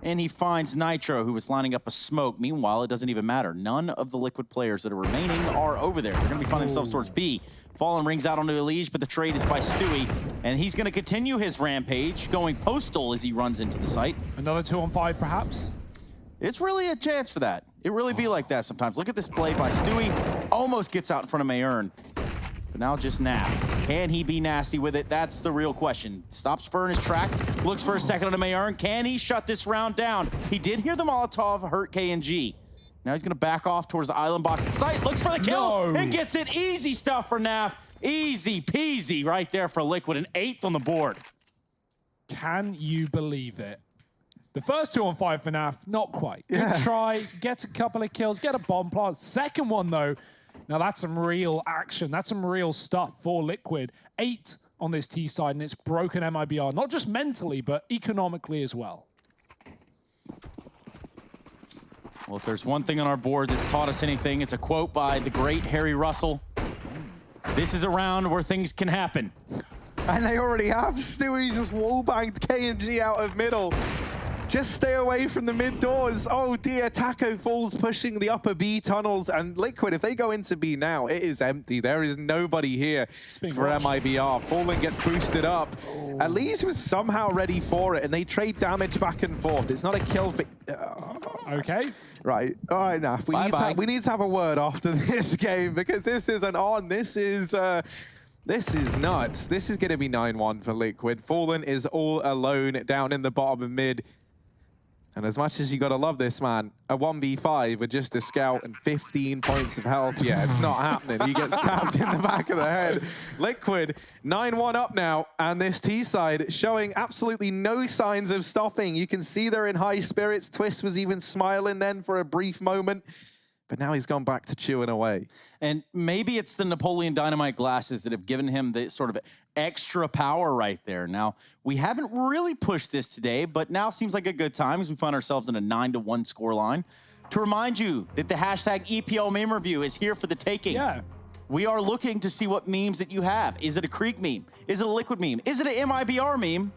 and he finds Nitro, who was lining up a smoke. Meanwhile, it doesn't even matter. None of the Liquid players that are remaining are over there. They're going to be finding themselves towards B. Fallen rings out onto Elige, but the trade is by Stewie, and he's going to continue his rampage, going postal as he runs into the site. Another 2-on-5, perhaps? It's really a chance for that. It really be like that sometimes. Look at this play by Stewie. Almost gets out in front of Mayern. But now just Naf. Can he be nasty with it? That's the real question. Stops Fur in his tracks, looks for a second on Mayern. Can he shut this round down? He did hear the Molotov hurt KNG. Now he's gonna back off towards the island box at sight, looks for the kill, and gets it. Easy stuff for Naf. Easy peasy right there for Liquid, an 8th on the board. Can you believe it? The first 2-on-5 for Naf, not quite. Good try, gets a couple of kills, get a bomb plant. Second one though, now that's some real action. That's some real stuff for Liquid. 8 on this T side, and it's broken Mibr, not just mentally, but economically as well. Well, if there's one thing on our board that's taught us anything, it's a quote by the great Harry Russell. This is a round where things can happen. And they already have. Stewie's just wall-banged KNG out of middle. Just stay away from the mid doors. Oh dear, Taco falls pushing the upper B tunnels, and Liquid, if they go into B now, it is empty. There is nobody here for Mibr. Fallen gets boosted up. Elige was somehow ready for it, and they trade damage back and forth. It's not a kill for... Okay. Right. All right, Naf. We need to have a word after this game, because this isn't on. This is nuts. This is going to be 9-1 for Liquid. Fallen is all alone down in the bottom of mid. And as much as you gotta love this, man, a 1v5 with just a scout and 15 points of health, yeah, it's not happening. He gets tapped in the back of the head. Liquid, 9-1 up now, and this T-side showing absolutely no signs of stopping. You can see they're in high spirits. Twist was even smiling then for a brief moment, but now he's gone back to chewing away. And maybe it's the Napoleon Dynamite glasses that have given him the sort of extra power right there. Now, we haven't really pushed this today, but now seems like a good time as we find ourselves in a 9-1 scoreline. To remind you that the hashtag EPL meme review is here for the taking. Yeah. We are looking to see what memes that you have. Is it a Creek meme? Is it a Liquid meme? Is it an MIBR meme?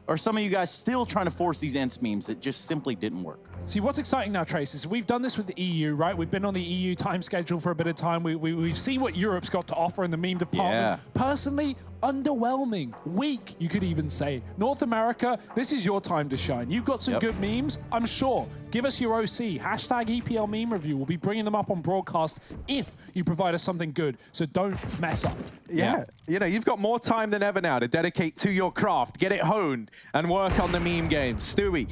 Or are some of you guys still trying to force these ENTS memes that just simply didn't work? See, what's exciting now, Trace, is we've done this with the EU, right? We've been on the EU time schedule for a bit of time. We've seen what Europe's got to offer in the meme department. Yeah. Personally, underwhelming, weak, you could even say. North America, this is your time to shine. You've got some good memes, I'm sure. Give us your OC. Hashtag EPL meme review. We'll be bringing them up on broadcast if you provide us something good. So don't mess up. Yeah. You know, you've got more time than ever now to dedicate to your craft, get it honed, and work on the meme game. Stewie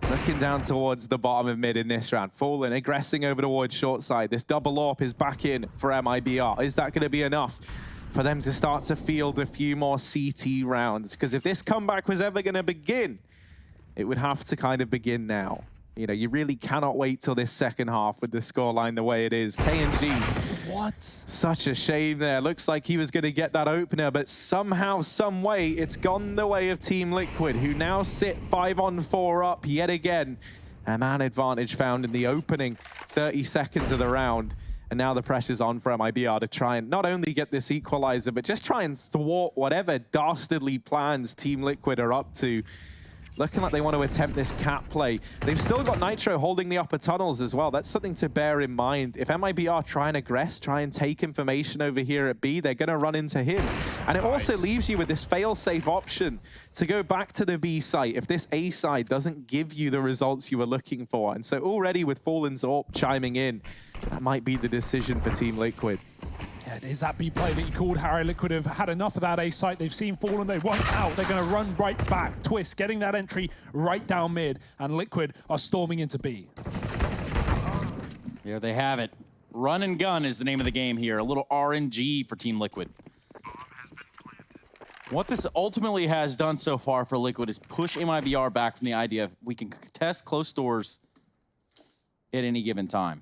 looking down towards the bottom of mid in this round. Fallen, aggressing over towards short side. This double AWP is back in for MIBR. Is that going to be enough for them to start to field a few more CT rounds? Because if this comeback was ever going to begin, it would have to kind of begin now. You know, you really cannot wait till this second half with the scoreline the way it is. KNG. What? Such a shame there. Looks like he was going to get that opener, but somehow, some way, it's gone the way of Team Liquid, who now sit 5-on-4 up yet again. A man advantage found in the opening 30 seconds of the round. And now the pressure's on for MIBR to try and not only get this equalizer, but just try and thwart whatever dastardly plans Team Liquid are up to. Looking like they want to attempt this cap play. They've still got Nitro holding the upper tunnels as well. That's something to bear in mind. If MIBR try and aggress, try and take information over here at B, they're going to run into him. And it also leaves you with this fail-safe option to go back to the B site if this A side doesn't give you the results you were looking for. And so already with Fallen's AWP chiming in, that might be the decision for Team Liquid. Yeah, is that B play that you called, Harry? Liquid have had enough of that A site. They've seen Fallen, they want out. They're going to run right back. Twist getting that entry right down mid, and Liquid are storming into B. There they have it. Run and gun is the name of the game here. A little RNG for Team Liquid. What this ultimately has done so far for Liquid is push MIBR back from the idea of we can contest close doors at any given time.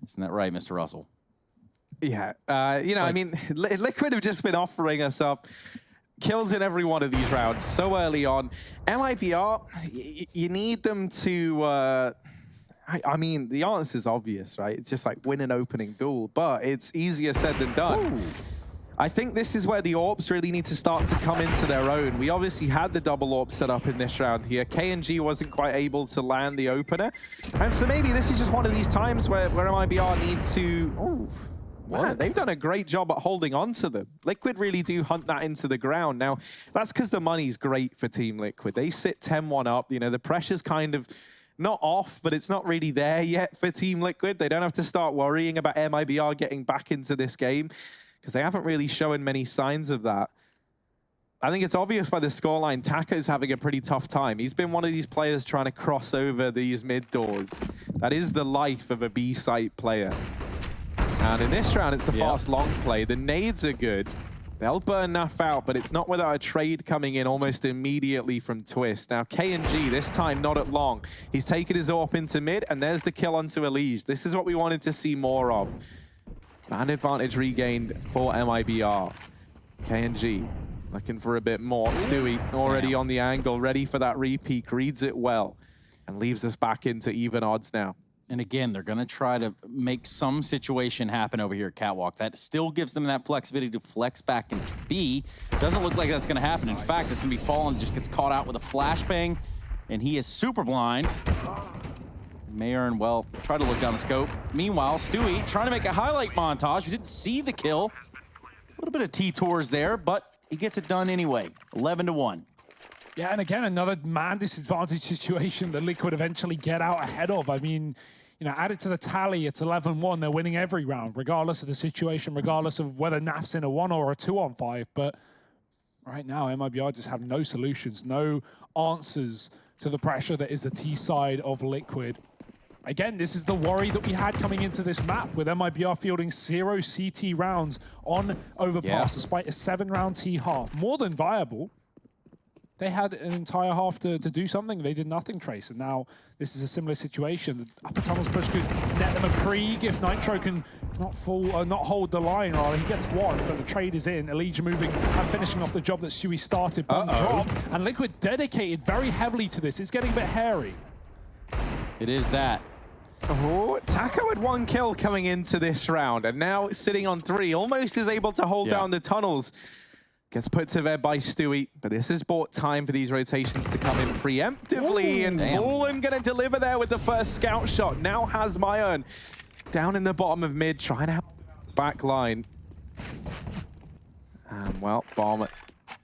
Isn't that right, Mr. Russell? Yeah, you know, I mean, Liquid have just been offering us up kills in every one of these rounds so early on. MIBR, you need them to, I mean, the answer is obvious, right? It's just like win an opening duel, but it's easier said than done. Ooh. I think this is where the AWPs really need to start to come into their own. We obviously had the double AWP set up in this round here. KNG wasn't quite able to land the opener. And so maybe this is just one of these times where MIBR needs to... Oh, man, they've done a great job at holding on to them. Liquid really do hunt that into the ground. Now, that's because the money's great for Team Liquid. They sit 10-1 up. You know, the pressure's kind of not off, but it's not really there yet for Team Liquid. They don't have to start worrying about MIBR getting back into this game, because they haven't really shown many signs of that. I think it's obvious by the scoreline, Taco's having a pretty tough time. He's been one of these players trying to cross over these mid doors. That is the life of a B-site player. And in this round, it's the fast long play. The nades are good. They'll burn Naf out, but it's not without a trade coming in almost immediately from Twist. Now, KNG, this time not at long. He's taken his AWP into mid, and there's the kill onto Elise. This is what we wanted to see more of. Man advantage regained for MIBR. KNG looking for a bit more. Stewie already on the angle, ready for that repeat, reads it well, and leaves us back into even odds now. And again, they're going to try to make some situation happen over here at Catwalk. That still gives them that flexibility to flex back into B. Doesn't look like that's going to happen. In fact, it's going to be Fallen, just gets caught out with a flashbang, and he is super blind. MAhvMh7zeuwoKCDZ5hJiBX12YBJbhjfLTs, well, try to look down the scope. Meanwhile, Stewie trying to make a highlight montage. We didn't see the kill. A little bit of T-tours there, but he gets it done anyway. 11-1. Yeah, and again, another man disadvantage situation that Liquid eventually get out ahead of. I mean, you know, add it to the tally, it's 11-1. They're winning every round, regardless of the situation, regardless of whether Naf's in a 1 or a 2-on-5. But Right now, MIBR just have no solutions, no answers to the pressure that is the T side of Liquid. Again, this is the worry that we had coming into this map, with MIBR fielding 0 CT rounds on Overpass, despite a 7-round T half. More than viable. They had an entire half to do something. They did nothing, Trace, and now this is a similar situation. The upper tunnels push could net them a Krieg if Nitro can not hold the line, rather. He gets one, but the trade is in. Elijah moving and finishing off the job that Stewie started. Bomb dropped, and Liquid dedicated very heavily to this. It's getting a bit hairy. It is that. Oh, Taco had 1 kill coming into this round, and now sitting on 3, almost is able to hold down the tunnels. Gets put to bed by Stewie, but this has bought time for these rotations to come in preemptively. Ooh, and Fallen going to deliver there with the first scout shot. Now has MAhvMh down in the bottom of mid, trying to help back line. And well, Bomb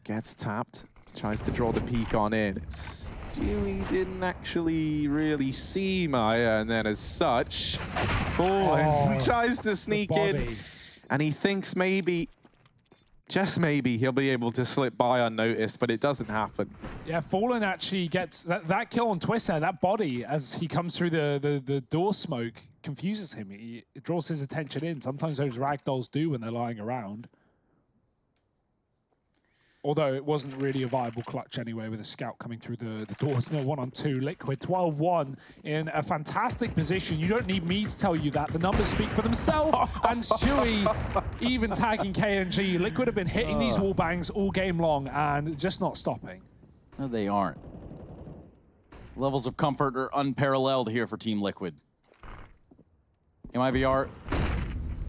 gets tapped, tries to draw the peek on in. Stewie didn't actually really see MAhvMh, and then as such, Fallen tries to sneak in, and he thinks maybe, just maybe, he'll be able to slip by unnoticed, but it doesn't happen. Yeah, Fallen actually gets that kill on Twister. That body, as he comes through the door smoke, confuses him. It draws his attention in. Sometimes those ragdolls do when they're lying around. Although it wasn't really a viable clutch anyway, with a scout coming through the doors. No 1-on-2. Liquid 12-1 in a fantastic position. You don't need me to tell you that. The numbers speak for themselves. And Stewie even tagging KNG. Liquid have been hitting these wall bangs all game long and just not stopping. No, they aren't. Levels of comfort are unparalleled here for Team Liquid. MIBR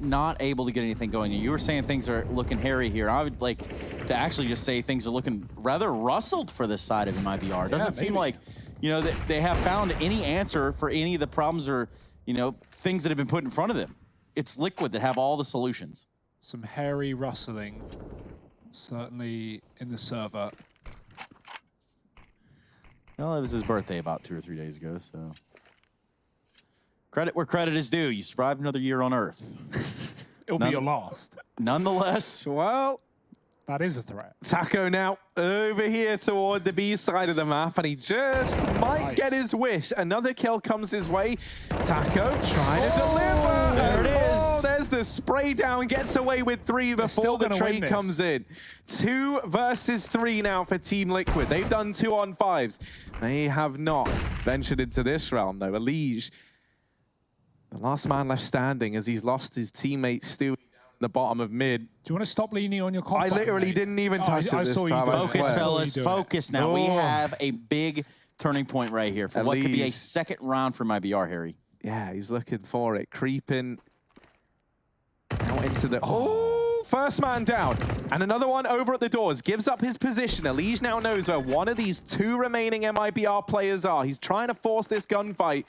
not able to get anything going. You were saying things are looking hairy here. I would like to actually just say things are looking rather rustled for this side of MIBR. Doesn't seem like, you know, that they have found any answer for any of the problems or, you know, things that have been put in front of them. It's Liquid that have all the solutions. Some hairy rustling, certainly in the server. Well, it was his birthday about 2 or 3 days ago, so. Credit where credit is due. You survived another year on Earth. It'll be your last. Nonetheless, Well, that is a threat. Taco now over here toward the B side of the map, and he just might get his wish. Another kill comes his way. Taco trying to deliver. There it is. Oh, there's the spray down. Gets away with 3 before the trade comes in. 2 versus 3 now for Team Liquid. They've done 2-on-5s. They have not ventured into this round, though. Elige, the last man left standing, as he's lost his teammate Stewie down in the bottom of mid. Do you want to stop leaning on your comp? I literally didn't even touch it this time. focus, fellas. Focus now. We have a big turning point right here for what could be a second round for MIBR, Harry. Yeah, he's looking for it. Creeping out into the... First man down. And another one over at the doors. Gives up his position. Elige now knows where one of these 2 remaining MIBR players are. He's trying to force this gunfight.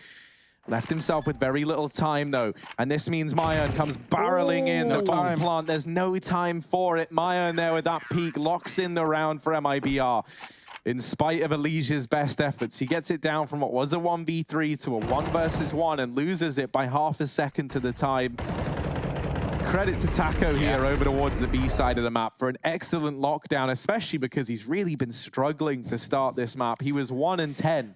Left himself with very little time, though. And this means MAhvMh comes barreling in. The bomb plant, there's no time for it. MAhvMh there with that peak locks in the round for MIBR. In spite of Elige's best efforts, he gets it down from what was a 1v3 to a 1 versus 1 and loses it by half a second to the time. Credit to Taco here over towards the B side of the map for an excellent lockdown, especially because he's really been struggling to start this map. He was 1-10.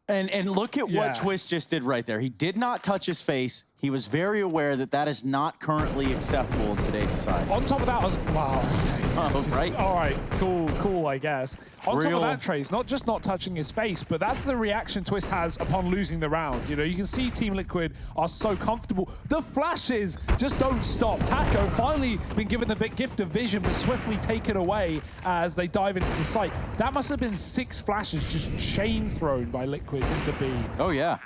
And look at what Twist just did right there. He did not touch his face. He was very aware that that is not currently acceptable in today's society. On top of that, I was, wow. Right? All right, cool, I guess. On top of that, Trace, not just not touching his face, but that's the reaction Twist has upon losing the round. You know, you can see Team Liquid are so comfortable. The flashes just don't stop. Taco finally been given the big gift of vision, but swiftly taken away as they dive into the site. That must have been 6 flashes just chain thrown by Liquid into B. Oh, yeah.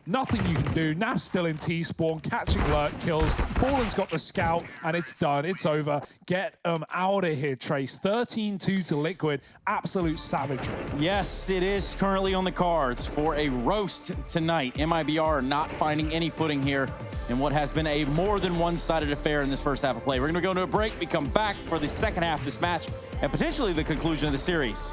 Nothing you can do. Naf's still in T-spawn, catching lurk kills. Fallen's got the scout, and it's done. It's over. Get out of here, Trace. 13-2 to Liquid. Absolute savagery. Yes, it is currently on the cards for a roast tonight. MIBR not finding any footing here in what has been a more than one-sided affair in this first half of play. We're going to go into a break. We come back for the second half of this match and potentially the conclusion of the series.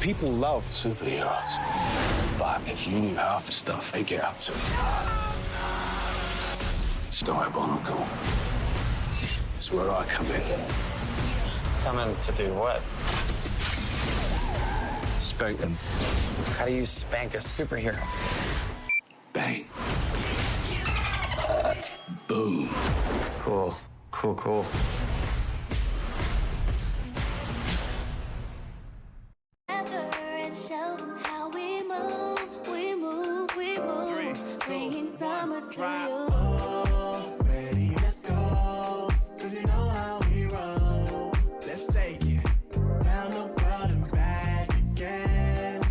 People love superheroes. But if you knew half the stuff they get up to, it's diabolical. It's where I come in. Come in to do what? Spank them. How do you spank a superhero? Bang. Boom. Cool, cool, cool. And show them how we move, we move, we move. Bringing summer to you. Ready, let's go. 'Cause you know how we roll. Let's take it round the world and back again.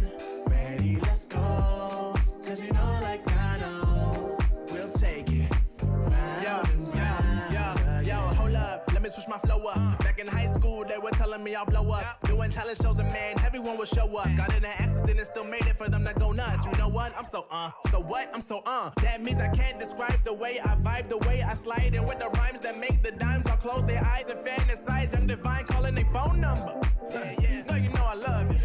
Ready, let's go. 'Cause you know, like I know, we'll take it round and round. Yo, hold up, let me switch my flow up. Back in high school, they were telling me I'll blow up. Doing talent shows and man, everyone will show up. Got in an accident and still made it for them to go nuts. You know what? I'm so what? I'm so That means I can't describe the way I vibe, the way I slide. And with the rhymes that make the dimes, I'll close their eyes and fantasize. Young Divine calling their phone number. No, you know I love it.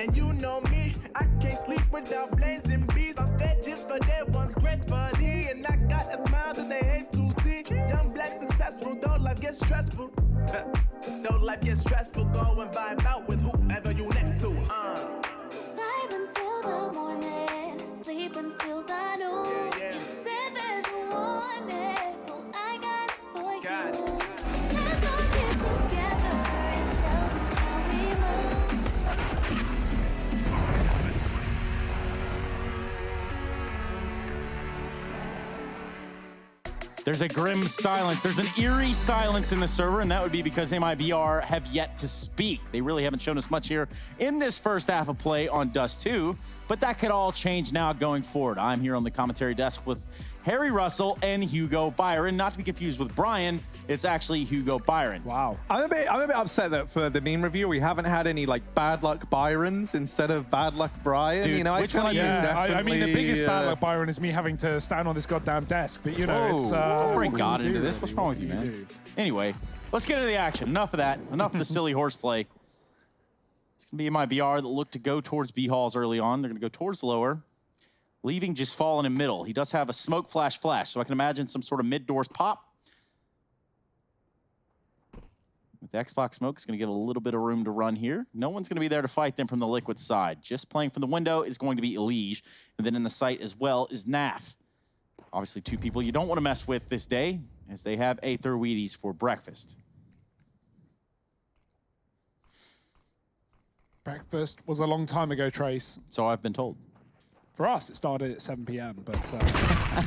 And you know me, I can't sleep without blazing beats. On stages for their ones gracefully. And I got a smile that they hate to see. Young, black, successful, though life gets stressful. Though life gets stressful, go and vibe out with whoever you next to. Live until the morning, sleep until the noon. Yeah. You said that you want it, so I got it for you. Got it. Let's all get together and show them how we move. There's a grim silence. There's an eerie silence in the server, and that would be because Mibr have yet to speak. They really haven't shown us much here in this first half of play on Dust 2, but that could all change now going forward. I'm here on the commentary desk with Harry Russell and Hugo Byron. Not to be confused with Brian, it's actually Hugo Byron. Wow. I'm a bit upset that for the meme review we haven't had any like bad luck Byrons instead of bad luck Brian. Dude, you know, I which feel one like are you? there's Yeah, I mean, the biggest bad definitely, luck, Byron, is me having to stand on this goddamn desk. But, you know, Whoa, it's... don't bring what God can you into do, this. really? What's wrong What with you, can man? do? Anyway, let's get into the action. Enough of that. Enough of the silly horseplay. It's going to be Mibr that look to go towards B halls early on. They're going to go towards lower, leaving just falling in middle. He does have a smoke flash, so I can imagine some sort of mid-doors pop. With the Xbox smoke, it's going to give a little bit of room to run here. No one's going to be there to fight them from the Liquid side. Just playing from the window is going to be Elige. And then in the site as well is NAF. Obviously, two people you don't want to mess with this day, as they have Aether Wheaties for breakfast. Breakfast was a long time ago, Trace. So I've been told. For us, it started at 7 p.m., but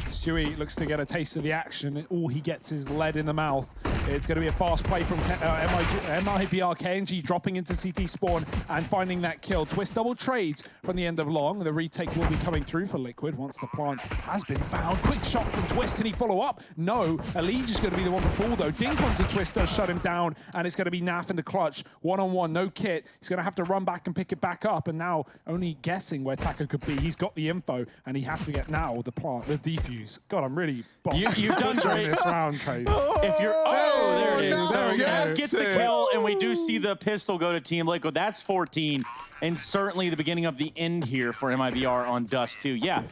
Stewie looks to get a taste of the action, and all he gets is lead in the mouth. It's going to be a fast play from Mibr. KNG dropping into CT spawn and finding that kill. Twist double trades from the end of long. The retake will be coming through for Liquid once the plant has been found. Quick shot from Twist. Can he follow up? No. Elige is going to be the one to fall, though. Dink onto Twist does shut him down, and it's going to be Naf in the clutch. One-on-one, no kit. He's going to have to run back and pick it back up, and now only guessing where Taco could be. He's got the info, and he has to get now the plant, the defuse. God, I'm really You've done great this round, Trace. If you're there it is. no, So yes. Naf gets the kill, and we do see the pistol go to Team Liquid. That's 14, and certainly the beginning of the end here for Mibr on Dust 2. Yeah,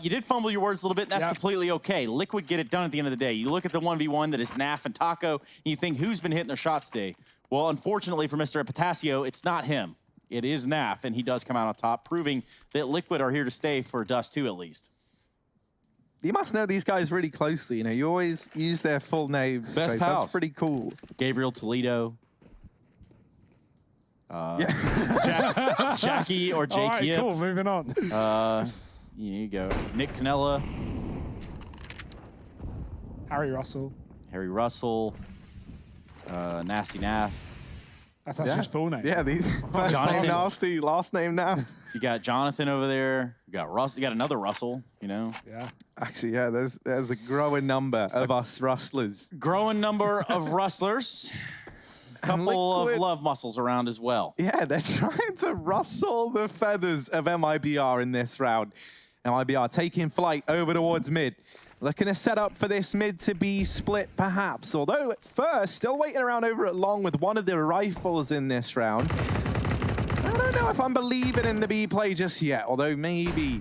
you did fumble your words a little bit. That's completely okay. Liquid get it done at the end of the day. You look at the 1v1 that is Naf and Taco, and you think, who's been hitting their shots today? Well, unfortunately for Mr. Epitasio, it's not him. It is Naf, and he does come out on top, proving that Liquid are here to stay for Dust 2 at least. You must know these guys really closely. You know, you always use their full names. Best Trace. pals. That's pretty cool. Gabriel Toledo. Jackie or Jake All right, Yip. cool, moving on. Here you go. Nick Canella. Harry Russell. Harry Russell. Nasty Naf. That's actually his full name. Yeah, these first Jonathan. name Nasty, last name Naf. You got Jonathan over there. You got Russell. You got another Russell, you know. Yeah. Actually, yeah, there's a growing number of us rustlers. Growing number of rustlers. Couple Liquid. of love muscles around as well. Yeah, they're trying to rustle the feathers of Mibr in this round. Mibr taking flight over towards mid. Looking to set up for this mid to be split, perhaps. Although at first, still waiting around over at long with one of the rifles in this round. I don't know, don't know if I'm believing in the B play just yet, although maybe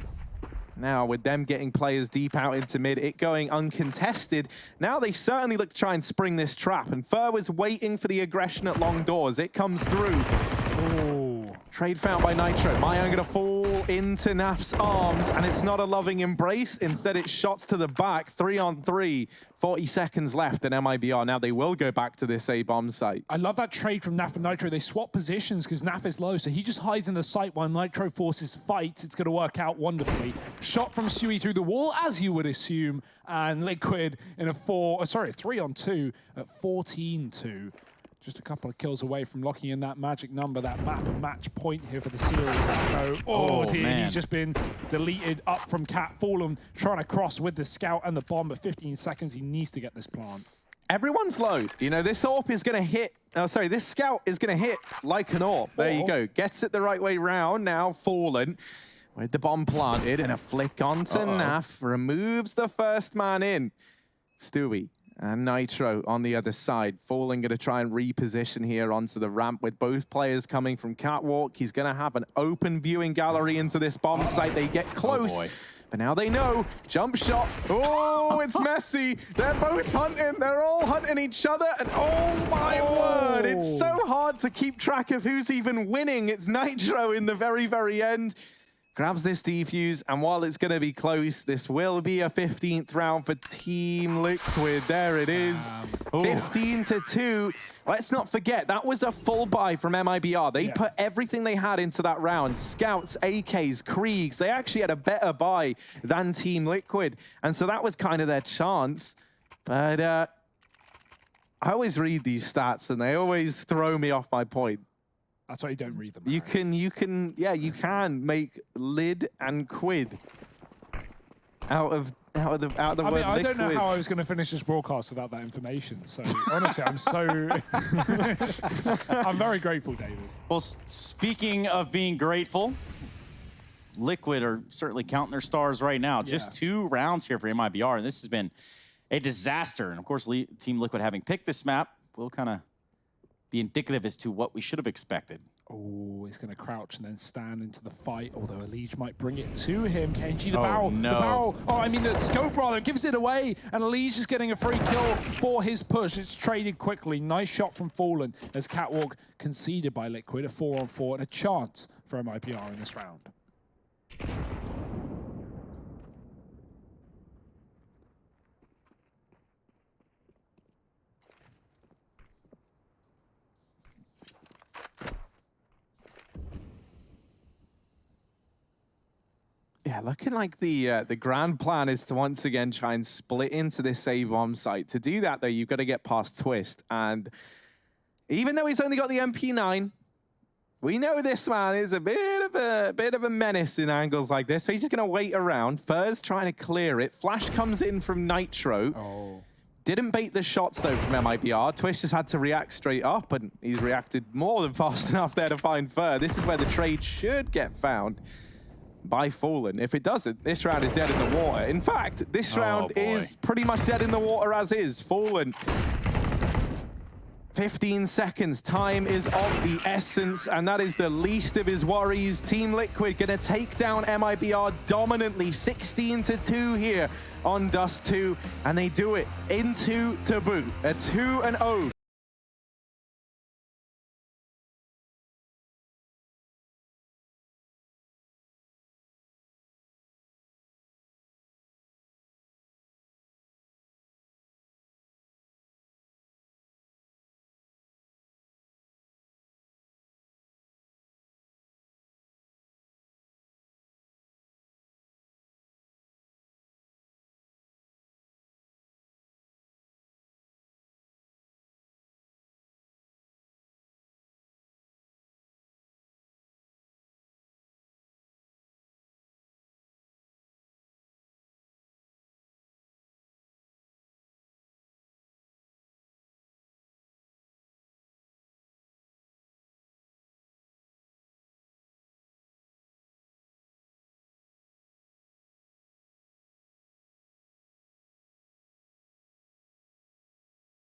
now with them getting players deep out into mid, it going uncontested, now they certainly look to try and spring this trap, and Fur was waiting for the aggression at long doors. It comes through. Oh. Trade found by Nitro. Mayan gonna fall into Naf's arms, and it's not a loving embrace. Instead, it's shots to the back, 3-on-3, 40 seconds left in Mibr. Now they will go back to this A-bomb site. I love that trade from Naf and Nitro. They swap positions because Naf is low, so he just hides in the site while Nitro forces fights. It's going to work out wonderfully. Shot from Stewie through the wall, as you would assume, and Liquid in a 3-on-2 at 14-2. Just a couple of kills away from locking in that magic number, that map and match point here for the series. Man. He's just been deleted up from Cat. Fallen trying to cross with the scout and the bomb at 15 seconds. He needs to get this plant. Everyone's low. You know, this AWP is going to hit. Oh, sorry, this scout is going to hit like an AWP. There you go. Gets it the right way round. Now Fallen with the bomb planted and a flick onto Naf. Removes the first man in. Stewie and Nitro on the other side. Fallen going to try and reposition here onto the ramp with both players coming from Catwalk. He's going to have an open viewing gallery into this bomb site. They get close. But now they know. Jump shot. Oh, it's messy. They're both hunting. They're all hunting each other. And oh my word, it's so hard to keep track of who's even winning. It's Nitro in the very, very end. Grabs this defuse, and while it's going to be close, this will be a 15th round for Team Liquid. There it is. 15-2. Let's not forget, that was a full buy from Mibr. They put everything they had into that round. Scouts, AKs, Kriegs. They actually had a better buy than Team Liquid. And so that was kind of their chance. But I always read these stats, and they always throw me off my point. That's why you don't read them. You can make lid and quid out of the word liquid. I don't know how I was going to finish this broadcast without that information. So honestly, I'm very grateful, David. Well, speaking of being grateful, Liquid are certainly counting their stars right now. Just 2 rounds here for Mibr, and this has been a disaster. And of course, Team Liquid having picked this map will kind of be indicative as to what we should have expected. Oh, he's going to crouch and then stand into the fight, although Elige might bring it to him. KNG, the barrel. No. The barrel. Oh, I mean, the scope, rather, gives it away, and Elige is getting a free kill for his push. It's traded quickly. Nice shot from Fallen as Catwalk conceded by Liquid, a 4-on-4, and a chance for Mibr in this round. Yeah, looking like the grand plan is to once again try and split into this A-bomb site. To do that, though, you've got to get past Twist. And even though he's only got the MP9, we know this man is a bit of a menace in angles like this. So he's just going to wait around. Fur's trying to clear it. Flash comes in from Nitro. Didn't bait the shots, though, from Mibr. Twist just had to react straight up, and he's reacted more than fast enough there to find Fur. This is where the trade should get found by Fallen. If it doesn't, this round is dead in the water. In fact, this round is pretty much dead in the water as is. Fallen. 15 seconds. Time is of the essence, and that is the least of his worries. Team Liquid gonna take down Mibr dominantly, 16-2 here on Dust 2, and they do it into to boot. A 2-0